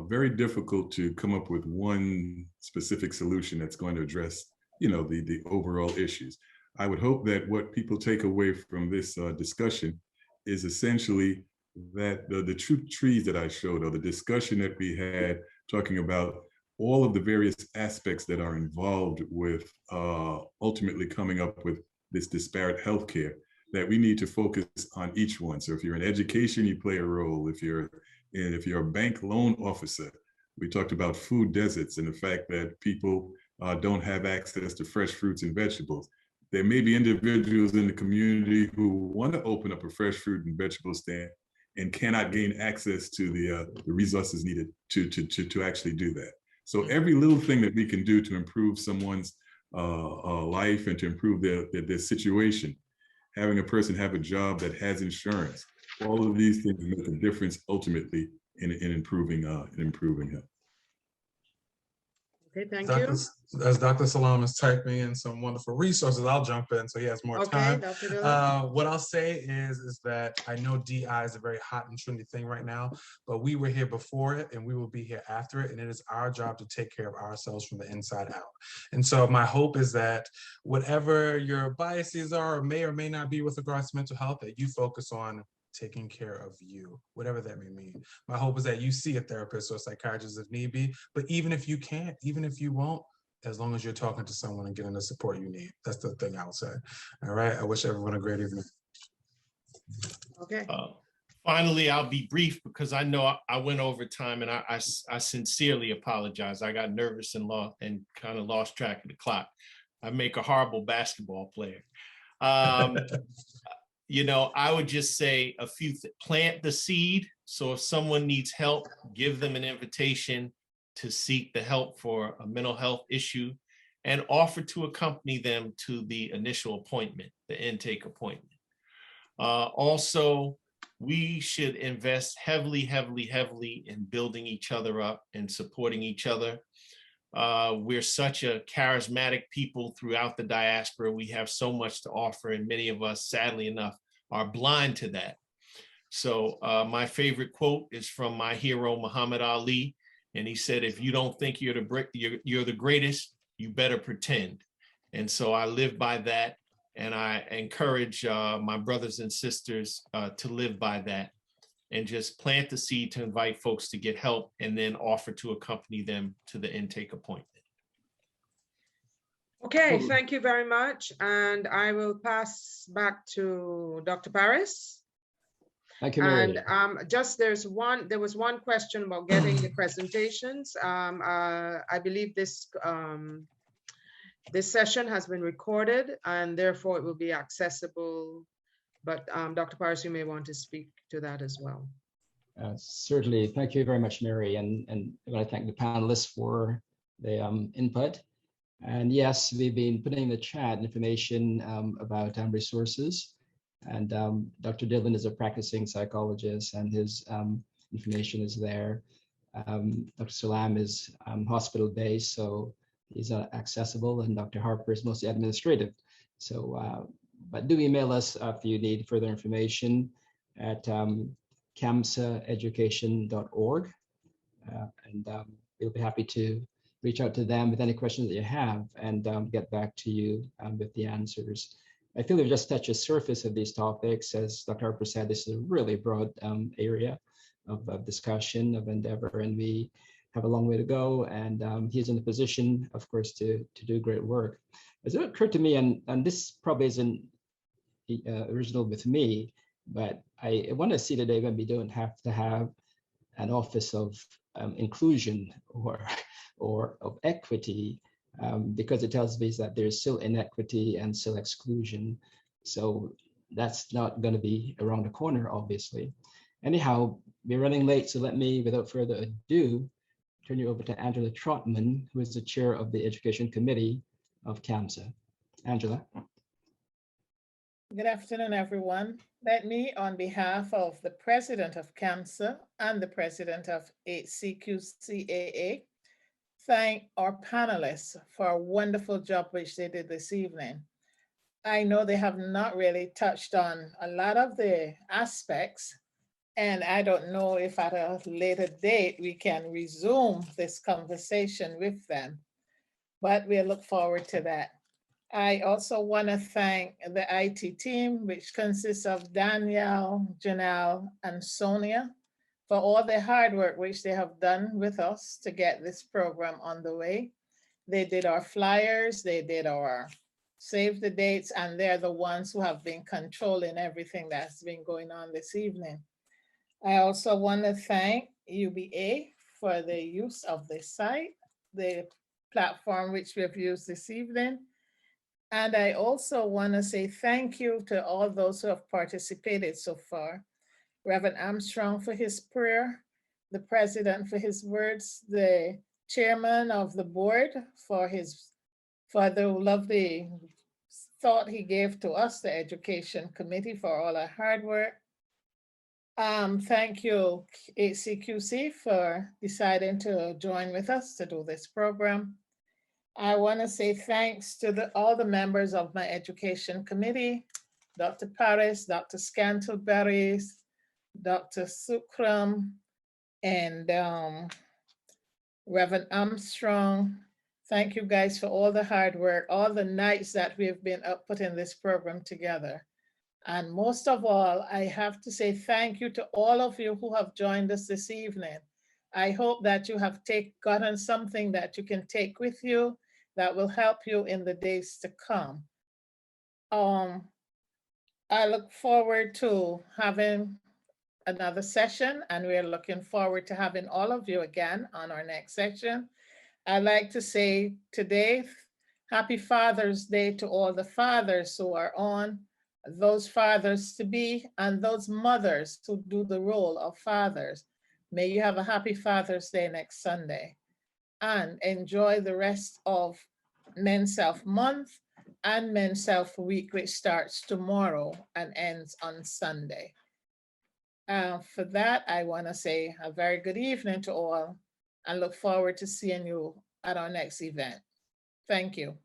S5: very difficult to come up with one specific solution that's going to address, the overall issues. I would hope that what people take away from this discussion is essentially that the true trees that I showed, or the discussion that we had talking about all of the various aspects that are involved with ultimately coming up with this disparate healthcare, that we need to focus on each one. So if you're in education, you play a role. If you're a bank loan officer, we talked about food deserts and the fact that people don't have access to fresh fruits and vegetables. There may be individuals in the community who want to open up a fresh fruit and vegetable stand and cannot gain access to the resources needed to actually do that. So every little thing that we can do to improve someone's life and to improve their situation, having a person have a job that has insurance, all of these things make a difference ultimately in improving health.
S8: Okay, thank you.
S7: As Dr. Salaam is typing in some wonderful resources, I'll jump in so he has more time.
S8: Dr. Dillon.
S7: What I'll say is that I know DI is a very hot and trendy thing right now, but we were here before it and we will be here after it, and it is our job to take care of ourselves from the inside out. And so my hope is that whatever your biases are or may not be with regards to mental health, that you focus on taking care of you, whatever that may mean. My hope is that you see a therapist or a psychiatrist if need be, but even if you can't, even if you won't, as long as you're talking to someone and getting the support you need. That's the thing I would say. All right, I wish everyone a great evening.
S8: Okay.
S6: Finally, I'll be brief because I know I went over time, and I sincerely apologize. I got nervous and kind of lost track of the clock. I make a horrible basketball player. I would just say plant the seed. So if someone needs help, give them an invitation to seek the help for a mental health issue, and offer to accompany them to the initial appointment, the intake appointment. Also, we should invest heavily in building each other up and supporting each other. We're such a charismatic people throughout the diaspora. We have so much to offer, and many of us, sadly enough, are blind to that. So my favorite quote is from my hero, Muhammad Ali. And he said, if you don't think you're the greatest, you better pretend. And so I live by that. And I encourage my brothers and sisters to live by that, and just plant the seed to invite folks to get help, and then offer to accompany them to the intake appointment.
S8: Okay, thank you very much. And I will pass back to Dr. Paris.
S1: Thank you, Mary.
S8: And there was one question about getting the presentations. I believe this session has been recorded, and therefore it will be accessible. But Dr. Paris, you may want to speak to that as well.
S1: Certainly. Thank you very much, Mary. And I want to thank the panelists for the input. And yes, we've been putting in the chat information about resources. And Dr. Dillon is a practicing psychologist, and his information is there. Dr. Salaam is hospital-based, so he's accessible, and Dr. Harper is mostly administrative. So But do email us if you need further information at camsaeducation.org. And we'll be happy to reach out to them with any questions that you have and get back to you with the answers. I feel we've just touched the surface of these topics. As Dr. Harper said, this is a really broad area of discussion, of endeavor, and we have a long way to go. And he's in a position, of course, to do great work. As it occurred to me, and this probably isn't original with me, but I want to see today when we don't have to have an office of inclusion or of equity, because it tells me that there's still inequity and still exclusion. So that's not going to be around the corner, obviously. Anyhow, we're running late, so let me, without further ado, turn you over to Angela Trotman, who is the chair of the Education Committee of CAMSA. Angela.
S9: Good afternoon, everyone. Let me, on behalf of the president of CAMSA and the president of HCQCAA, thank our panelists for a wonderful job which they did this evening. I know they have not really touched on a lot of the aspects, and I don't know if at a later date we can resume this conversation with them, but we'll look forward to that. I also want to thank the IT team, which consists of Danielle, Janelle, and Sonia, for all the hard work which they have done with us to get this program on the way. They did our flyers, they did our save the dates, and they're the ones who have been controlling everything that's been going on this evening. I also want to thank UBA for the use of the site, the platform which we've used this evening. And I also want to say thank you to all those who have participated so far. Reverend Armstrong for his prayer, the president for his words, the chairman of the board for the lovely thought he gave to us, the education committee, for all our hard work. Thank you, HCQC, for deciding to join with us to do this program. I want to say thanks to all the members of my education committee, Dr. Paris, Dr. Scantleberry, Dr. Sukram, and Reverend Armstrong. Thank you guys for all the hard work, all the nights that we've been up putting this program together. And most of all, I have to say thank you to all of you who have joined us this evening. I hope that you have gotten something that you can take with you that will help you in the days to come. I look forward to having another session, and we're looking forward to having all of you again on our next session. I'd like to say today, happy Father's Day to all the fathers who are on, those fathers to be, and those mothers who do the role of fathers. May you have a happy Father's Day next Sunday, and enjoy the rest of Men's Health Month and Men's Health Week, which starts tomorrow and ends on Sunday. For that, I want to say a very good evening to all and look forward to seeing you at our next event. Thank you.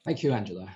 S1: Thank you, Angela.